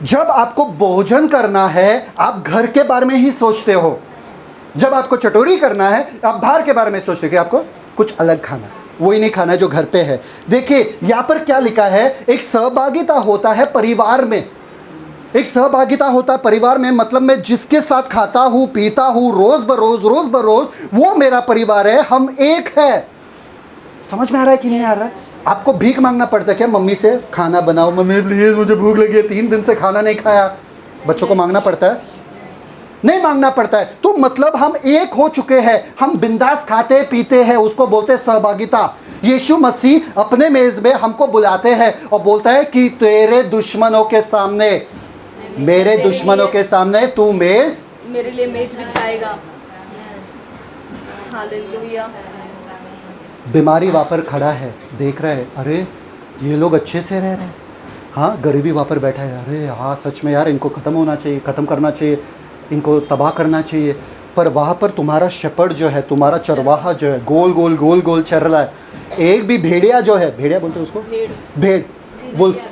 जब आपको भोजन करना है आप घर के बारे में ही सोचते हो, जब आपको चटोरी करना है आप बाहर के बारे में सोचते हो कि आपको कुछ अलग खाना, वही नहीं खाना जो घर पे है। देखिए यहाँ पर क्या लिखा है, एक सहभागिता होता है परिवार में। एक सहभागिता होता है परिवार में, मतलब मैं जिसके साथ खाता हूँ पीता हूँ रोज बरोज वो मेरा परिवार है, हम एक है। समझ में आ रहा है कि नहीं आ रहा है? आपको भीख मांगना पड़ता है क्या मम्मी से? खाना बनाओ मम्मी प्लीज, मुझे भूख लगी है, 3 दिन से खाना नहीं खाया। बच्चों को मांगना पड़ता है? नहीं मांगना पड़ता है। तो मतलब हम एक हो चुके हैं, हम बिंदास खाते पीते हैं, उसको बोलते हैं सहभागिता। यीशु मसीह अपने मेज में हमको बुलाते हैं और बोलता है कि तेरे दुश्मनों के सामने, मेरे दुश्मनों के सामने तू मेज, मेरे लिए मेज बिछाएगा। हालेलुया। बीमारी वहाँ पर खड़ा है, देख रहा है, अरे ये लोग अच्छे से रह रहे हैं, हाँ गरीबी वहाँ पर बैठा है, अरे हाँ सच में यार इनको ख़त्म होना चाहिए, ख़त्म करना चाहिए, इनको तबाह करना चाहिए। पर वहाँ पर तुम्हारा शेपर्ड जो है, तुम्हारा चरवाहा जो है, गोल गोल चल रहा है। एक भी भेड़िया जो है, भेड़िया बोलते हैं उसको, भेड़, वुल्फ,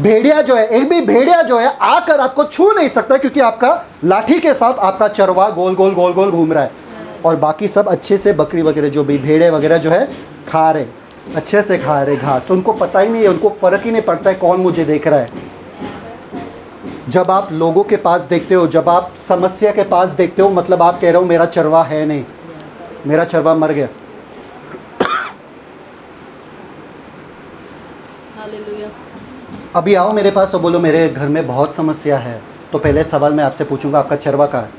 भेड़िया जो है, एक भी भेड़िया जो है आकर आपको छू नहीं सकता, क्योंकि आपका लाठी के साथ आपका चरवा गोल गोल घूम रहा है। और बाकी सब अच्छे से बकरी वगैरह जो भी भेड़े वगैरह जो है खा रहे, अच्छे से खा रहे घास, उनको पता ही नहीं है, उनको फ़र्क ही नहीं पड़ता है कौन मुझे देख रहा है। जब आप लोगों के पास देखते हो, जब आप समस्या के पास देखते हो, मतलब आप कह रहे हो मेरा चरवा है नहीं, मेरा चरवा मर गया। अभी आओ मेरे पास और बोलो मेरे घर में बहुत समस्या है, तो पहले सवाल मैं आपसे पूछूंगा आपका चरवा कहाँ है?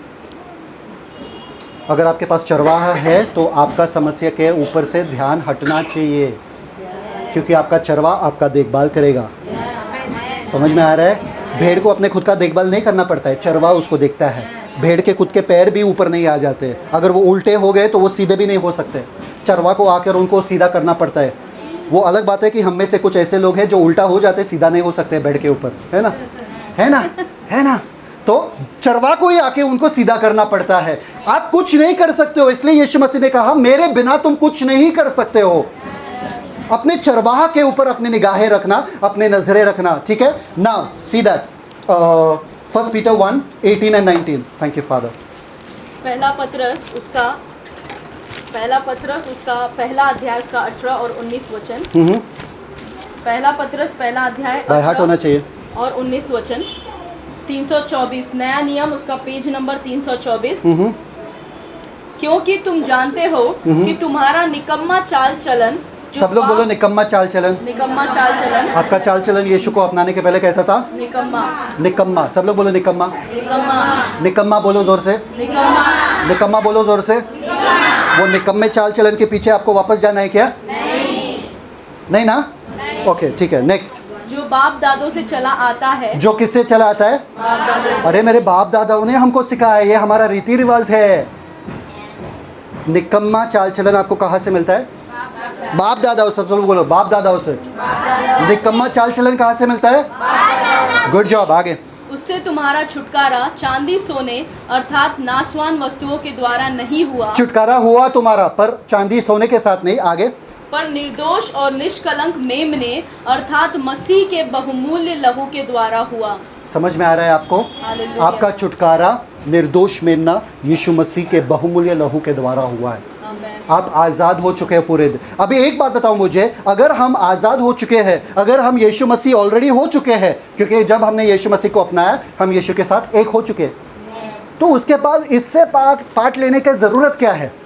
अगर आपके पास चरवाहा है तो आपका समस्या के ऊपर से ध्यान हटना चाहिए, क्योंकि आपका चरवा आपका देखभाल करेगा। समझ में आ रहा है? भेड़ को अपने खुद का देखभाल नहीं करना पड़ता है, चरवा उसको देखता है। भेड़ के खुद के पैर भी ऊपर नहीं आ जाते, अगर वो उल्टे हो गए तो वो सीधे भी नहीं हो सकते, चरवा को आकर उनको सीधा करना पड़ता है। वो अलग बात है कि हम में से कुछ ऐसे लोग हैं जो उल्टा हो जाते, सीधा नहीं हो सकते बेड के ऊपर, है ना, है ना, है ना? तो चरवा को ही आके उनको सीधा करना पड़ता है। आप कुछ नहीं कर सकते हो, इसलिए यीशु मसीह ने कहा मेरे बिना तुम कुछ नहीं कर सकते हो। अपने चरवाहा के ऊपर अपनी निगाहें रखना, अपने नजरें रखना, ठीक है? Now see that 1 Peter 1:18 and 19। Thank you father. पहला पत्रस उसका पहला अध्याय उसका 18 और 19 वचन। पहला पत्रस पहला अध्याय बाय हार्ट होना चाहिए। और 19 वचन। 324 नया नियम उसका पेज नंबर 324। क्योंकि तुम जानते हो कि तुम्हारा निकम्मा चाल चलन सब लोग बोलो निकम्मा चाल चलन। निकम्मा चाल चलन आपका चाल चलन यीशु को अपनाने के पहले कैसा था? निकम्मा निकम्मा। सब लोग बोलो निकम्मा। निकम्मा निकम्मा बोलो जोर से। निकम्मा निकम्मा बोलो जोर से। वो निकम्मे चाल चलन के पीछे आपको वापस जाना है क्या? नहीं ना? ओके ठीक है, नेक्स्ट। जो बाप दादों से चला आता है। जो किससे चला आता है? बाप दादों से। अरे मेरे बाप दादाओं ने हमको सिखाया, ये हमारा रीति रिवाज है। निकम्मा चाल चलन आपको कहाँ से मिलता है? बाप दादाओं से। सब लोग बोलो बाप दादाओं से। निकम्मा चाल चलन कहाँ से मिलता है? गुड जॉब, आगे। उससे तुम्हारा छुटकारा चांदी सोने अर्थात नाशवान वस्तुओं के द्वारा नहीं हुआ। छुटकारा हुआ तुम्हारा, पर चांदी सोने के साथ नहीं। आगे। पर निर्दोष और निष्कलंक मेमने अर्थात मसीह के बहुमूल्य लहू के द्वारा हुआ। समझ में आ रहा है आपको? हालेलुया। आपका छुटकारा निर्दोष मेमना यीशु मसीह के बहुमूल्य लहू के द्वारा हुआ है। आमीन। आप आज़ाद हो चुके हैं पूरे दिन। अभी एक बात बताओ मुझे, अगर हम आज़ाद हो चुके हैं, अगर हम यीशु मसीह ऑलरेडी हो चुके हैं, क्योंकि जब हमने यीशु मसीह को अपनाया हम यीशु के साथ एक हो चुके, तो उसके बाद इससे पार्ट लेने की ज़रूरत क्या है?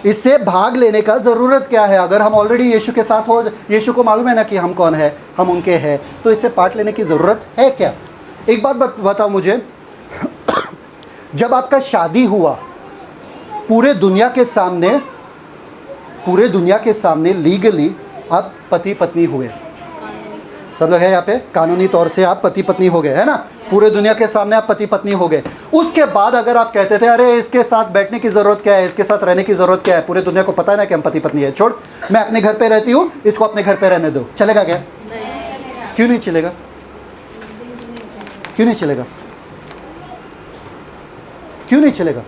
इससे भाग लेने का ज़रूरत क्या है? अगर हम ऑलरेडी यीशु के साथ हो, यीशु को मालूम है ना कि हम कौन है, हम उनके हैं, तो इससे पार्ट लेने की ज़रूरत है क्या? एक बात बताओ मुझे, जब आपका शादी हुआ पूरे दुनिया के सामने लीगली आप पति पत्नी हुए। सब लोग हैं यहाँ पे? कानूनी तौर से आप पति पत्नी हो गए, है ना? पूरे दुनिया के सामने आप पति पत्नी हो गए। उसके बाद अगर आप कहते थे अरे इसके साथ बैठने की ज़रूरत क्या है, इसके साथ रहने की ज़रूरत क्या है, पूरे दुनिया को पता है ना कि हम पति पत्नी है, छोड़, मैं अपने घर पे रहती हूँ, इसको अपने घर पे रहने दो, चलेगा क्या? क्यों नहीं चलेगा? क्यों नहीं चलेगा? क्यों नहीं चलेगा?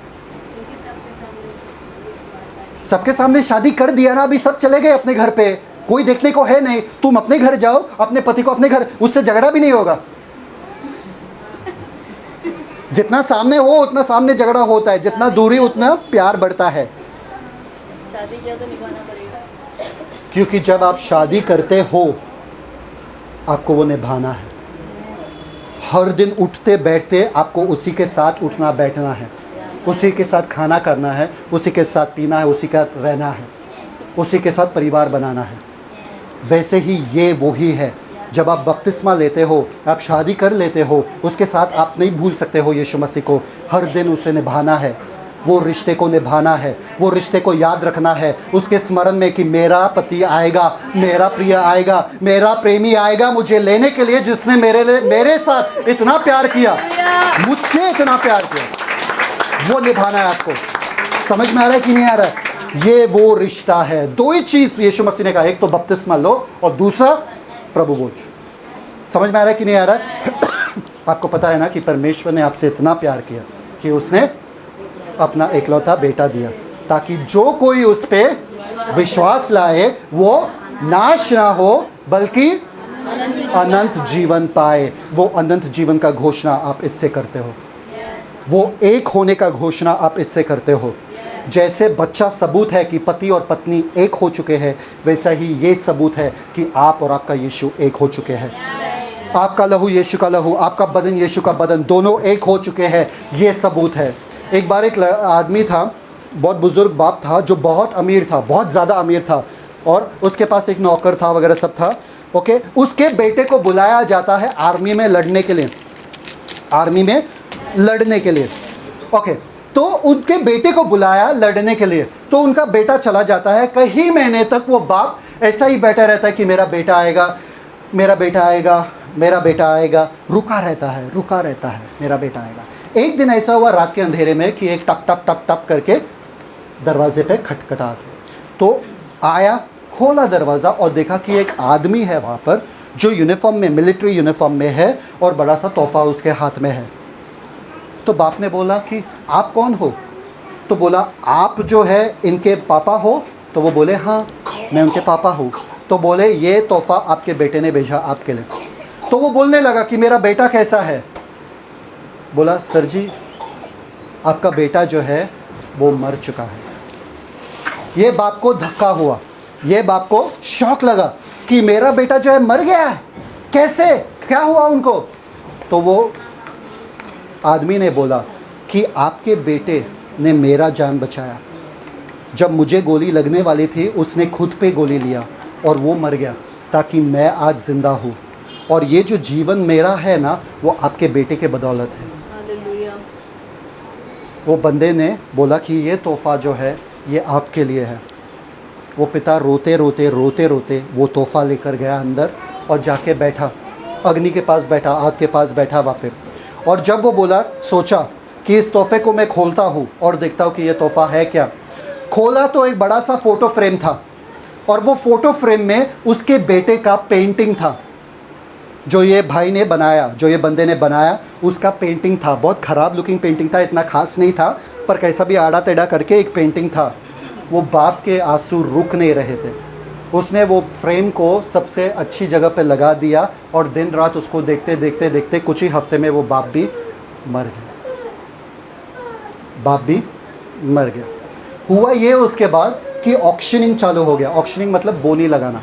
सबके सामने शादी कर दिया ना, अभी सब चले गए अपने घर पे, कोई देखने को है नहीं। तुम अपने घर जाओ, अपने पति को अपने घर, उससे झगड़ा भी नहीं होगा। जितना सामने हो उतना सामने झगड़ा होता है, जितना दूरी उतना प्यार बढ़ता है। शादी किया तो निभाना पड़ेगा। क्योंकि जब आप शादी करते हो आपको वो निभाना है। हर दिन उठते बैठते आपको उसी के साथ उठना बैठना है, उसी के साथ खाना करना है, उसी के साथ पीना है, उसी के साथ रहना है, उसी के साथ परिवार बनाना है। वैसे ही ये वही है, जब आप बपतिस्मा लेते हो, आप शादी कर लेते हो, उसके साथ आप नहीं भूल सकते हो यीशु मसीह को। हर दिन उसे निभाना है, वो रिश्ते को निभाना है, वो रिश्ते को याद रखना है, उसके स्मरण में कि मेरा पति आएगा, मेरा प्रिय आएगा, मेरा प्रेमी आएगा मुझे लेने के लिए, जिसने मेरे साथ इतना प्यार किया, मुझसे इतना प्यार किया। वो निभाना है आपको। समझ में आ रहा है कि नहीं आ रहा है? ये वो रिश्ता है। दो ही चीज़ यीशु मसीह ने कहा, एक तो बपतिस्मा लो और दूसरा प्रभु भोज। समझ में आ रहा है कि नहीं आ रहा है? आपको पता है ना कि परमेश्वर ने आपसे इतना प्यार किया कि उसने अपना एकलौता बेटा दिया, ताकि जो कोई उस पे विश्वास लाए वो नाश ना हो बल्कि अनंत जीवन पाए। वो अनंत जीवन का घोषणा आप इससे करते हो, वो एक होने का घोषणा आप इससे करते हो। जैसे बच्चा सबूत है कि पति और पत्नी एक हो चुके हैं, वैसा ही ये सबूत है कि आप और आपका यीशु एक हो चुके हैं। आपका लहू यीशु का लहू, आपका बदन यीशु का बदन, दोनों एक हो चुके हैं। ये सबूत है। एक बार एक आदमी था, बहुत बुजुर्ग बाप था, जो बहुत अमीर था, बहुत ज़्यादा अमीर था, और उसके पास एक नौकर था वगैरह सब था। ओके, उसके बेटे को बुलाया जाता है आर्मी में लड़ने के लिए, आर्मी में लड़ने के लिए। ओके, तो उनके बेटे को बुलाया लड़ने के लिए, तो उनका बेटा चला जाता है। कई महीने तक वो बाप ऐसा ही बैठा रहता है कि मेरा बेटा आएगा, मेरा बेटा आएगा, मेरा बेटा आएगा, रुका रहता है, मेरा बेटा आएगा। एक दिन ऐसा हुआ रात के अंधेरे में कि एक टप टप टप टप करके दरवाजे पे खटखटाहट, तो आया, खोला दरवाज़ा और देखा कि एक आदमी है वहाँ पर जो यूनिफॉर्म में, मिलिट्री यूनिफॉर्म में है, और बड़ा सा तोहफा उसके हाथ में है। तो बाप ने बोला कि आप कौन हो? तो बोला आप जो है इनके पापा हो? तो वो बोले हाँ मैं उनके पापा हूँ। तो बोले ये तोहफा आपके बेटे ने भेजा आपके लिए। तो वो बोलने लगा कि मेरा बेटा कैसा है? बोला सर जी आपका बेटा जो है वो मर चुका है। ये बाप को धक्का हुआ, ये बाप को शौक लगा कि मेरा बेटा जो है मर गया है, कैसे, क्या हुआ उनको? तो वो आदमी ने बोला कि आपके बेटे ने मेरा जान बचाया। जब मुझे गोली लगने वाली थी उसने खुद पे गोली लिया और वो मर गया ताकि मैं आज ज़िंदा हूँ। और ये जो जीवन मेरा है ना, वो आपके बेटे के बदौलत है। हालेलुया। वो बंदे ने बोला कि ये तोहफ़ा जो है ये आपके लिए है। वो पिता रोते रोते रोते रोते वो तोहफ़ा लेकर गया अंदर और जाके बैठा, अग्नि के पास बैठा, आग के पास बैठा वहाँ पे। और जब वो बोला, सोचा कि इस तोहफ़े को मैं खोलता हूँ और देखता हूँ कि ये तोहफ़ा है क्या। खोला तो एक बड़ा सा फ़ोटो फ्रेम था और वो फ़ोटो फ्रेम में उसके बेटे का पेंटिंग था, जो ये भाई ने बनाया, जो ये बंदे ने बनाया, उसका पेंटिंग था। बहुत ख़राब लुकिंग पेंटिंग था, इतना खास नहीं था, पर कैसा भी आड़ा टेढ़ा करके एक पेंटिंग था। वो बाप के आंसू रुक नहीं रहे थे। उसने वो फ्रेम को सबसे अच्छी जगह पे लगा दिया और दिन रात उसको देखते देखते देखते कुछ ही हफ्ते में वो बाप भी मर गया। बाप भी मर गया। हुआ ये उसके बाद कि ऑक्शनिंग चालू हो गया। ऑक्शनिंग मतलब बोली लगाना,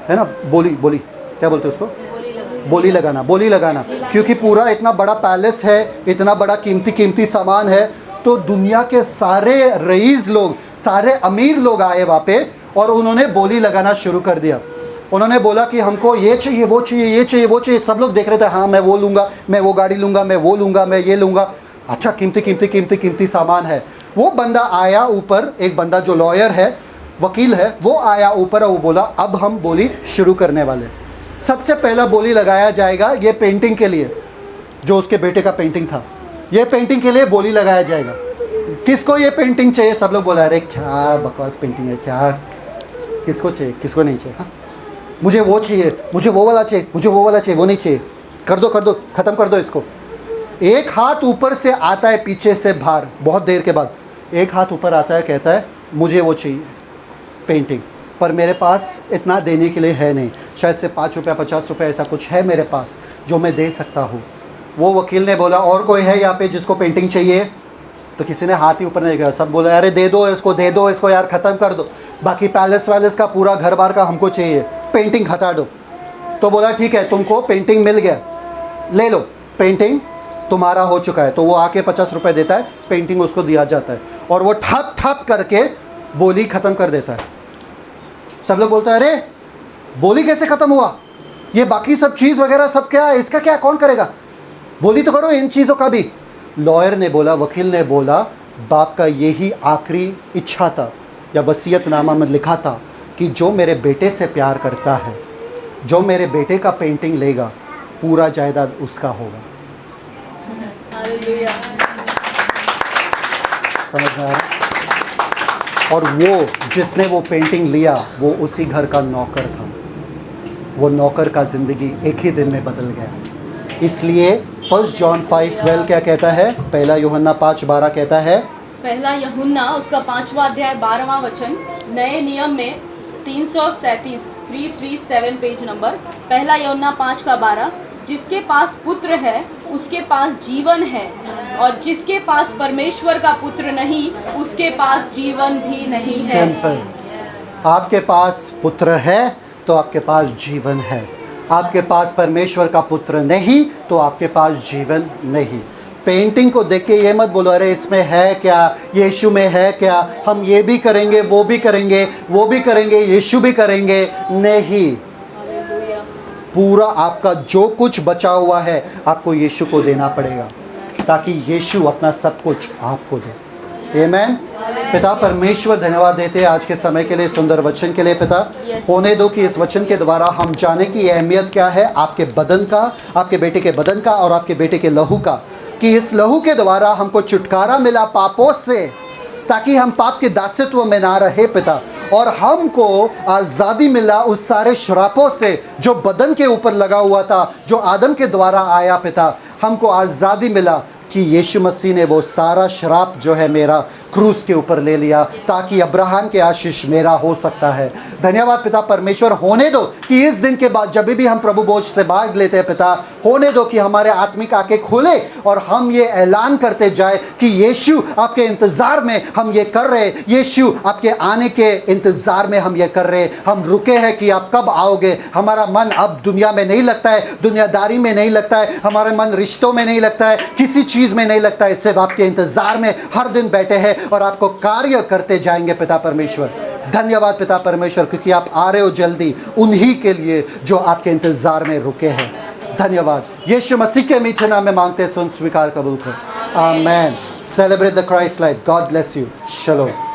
है ना, बोली क्या बोलते हैं उसको, बोली लगाना। क्योंकि पूरा इतना बड़ा पैलेस है, इतना बड़ा कीमती सामान है, तो दुनिया के सारे रईस लोग, सारे अमीर लोग आए वहाँ पे और उन्होंने बोली लगाना शुरू कर दिया। उन्होंने बोला कि हमको ये चाहिए, वो चाहिए, ये चाहिए, वो चाहिए। सब लोग देख रहे थे, हाँ मैं वो लूँगा, मैं वो गाड़ी लूँगा, मैं वो लूँगा, मैं ये लूँगा। अच्छा कीमती सामान है। वो बंदा आया ऊपर, एक बंदा जो लॉयर है, वकील है, वो आया ऊपर और वो बोला अब हम बोली शुरू करने वाले। सबसे पहला बोली लगाया जाएगा ये पेंटिंग के लिए, जो उसके बेटे का पेंटिंग था। ये पेंटिंग के लिए बोली लगाया जाएगा। किसको ये पेंटिंग चाहिए? सब लोग बोला अरे क्या बकवास पेंटिंग है, क्या किसको चाहिए, किसको नहीं चाहिए। हाँ? मुझे वो चाहिए, मुझे वो वाला चाहिए, मुझे वो वाला चाहिए, वो नहीं चाहिए, कर दो ख़त्म कर दो इसको। एक हाथ ऊपर से आता है, पीछे से बाहर, बहुत देर के बाद एक हाथ ऊपर आता है, कहता है मुझे वो चाहिए पेंटिंग, पर मेरे पास इतना देने के लिए है नहीं, शायद से 5 रुपया 50 रुपया ऐसा कुछ है मेरे पास जो मैं दे सकता हूँ। वो वकील ने बोला और कोई है यहाँ पे जिसको पेंटिंग चाहिए? तो किसी ने हाथ ही ऊपर नहीं किया। सब बोला अरे दे दो इसको यार, ख़त्म कर दो, बाकी पैलेस वैलेस का पूरा घर बार का हमको चाहिए, पेंटिंग हटा दो। तो बोला ठीक है, तुमको पेंटिंग मिल गया, ले लो, पेंटिंग तुम्हारा हो चुका है। तो वो आके 50 रुपये देता है, पेंटिंग उसको दिया जाता है और वो ठप करके बोली ख़त्म कर देता है। सब लोग बोलते हैं अरे बोली कैसे ख़त्म हुआ, ये बाकी सब चीज़ वगैरह सब क्या है, इसका क्या कौन करेगा, बोली तो करो इन चीज़ों का भी। लॉयर ने बोला, वकील ने बोला बाप का यही आखिरी इच्छा था या वसीयतनामा में लिखा था कि जो मेरे बेटे से प्यार करता है, जो मेरे बेटे का पेंटिंग लेगा, पूरा जायदाद उसका होगा। हालेलुया। समझ में आ रहा? और वो जिसने वो पेंटिंग लिया वो उसी घर का नौकर था। वो नौकर का ज़िंदगी एक ही दिन में बदल गया। इसलिए 1 जॉन 5:12 क्या कहता है? पहला यूहन्ना 5:12 कहता है, पहला यूहन्ना उसका 5वां अध्याय 12वां वचन, नए नियम में 337 पेज नंबर, पहला यूहन्ना 5:12, जिसके पास पुत्र है उसके पास जीवन है और जिसके पास परमेश्वर का पुत्र नहीं उसके पास जीवन भी नहीं है। सिंपल। आपके पास पुत्र है तो आपके पास जीवन है, आपके पास परमेश्वर का पुत्र नहीं तो आपके पास जीवन नहीं। पेंटिंग को देख के ये मत बोलो अरे इसमें है क्या, यीशु में है क्या, हम ये भी करेंगे, वो भी करेंगे, वो भी करेंगे, यीशु भी करेंगे। नहीं, पूरा आपका जो कुछ बचा हुआ है आपको यीशु को देना पड़ेगा ताकि यीशु अपना सब कुछ आपको दे। आमीन। पिता परमेश्वर धन्यवाद देते हैं आज के समय के लिए, सुंदर वचन के लिए। पिता होने दो कि इस वचन के द्वारा हम जाने की अहमियत क्या है आपके बदन का, आपके बेटे के बदन का और आपके बेटे के लहू का, कि इस लहू के द्वारा हमको छुटकारा मिला पापों से ताकि हम पाप के दासत्व में ना रहे पिता, और हमको आज़ादी मिला उस सारे श्रापों से जो बदन के ऊपर लगा हुआ था, जो आदम के द्वारा आया पिता। हमको आज़ादी मिला कि यीशु मसीह ने वो सारा श्राप जो है मेरा क्रूस के ऊपर ले लिया, ताकि अब्राहम के आशीष मेरा हो सकता है। धन्यवाद पिता परमेश्वर, होने दो कि इस दिन के बाद जब भी हम प्रभु भोज से भाग लेते हैं पिता, होने दो कि हमारे आत्मिक आंखें खुले और हम ये ऐलान करते जाए कि यीशु आपके इंतजार में हम ये कर रहे, यीशु आपके आने के इंतजार में हम ये कर रहे, हम रुके हैं कि आप कब आओगे। हमारा मन अब दुनिया में नहीं लगता है, दुनियादारी में नहीं लगता है, हमारा मन रिश्तों में नहीं लगता है, किसी चीज़ में नहीं लगता है, सिर्फ आपके इंतजार में हर दिन बैठे हैं और आपको कार्य करते जाएंगे पिता परमेश्वर। धन्यवाद पिता परमेश्वर, क्योंकि आप आ रहे हो जल्दी उन्हीं के लिए जो आपके इंतजार में रुके हैं। धन्यवाद, यीशु मसीह के मीठे नाम में मांगते, सुन, स्वीकार, कबूल कर। Amen. Celebrate the Christ life. God bless you. शलोम।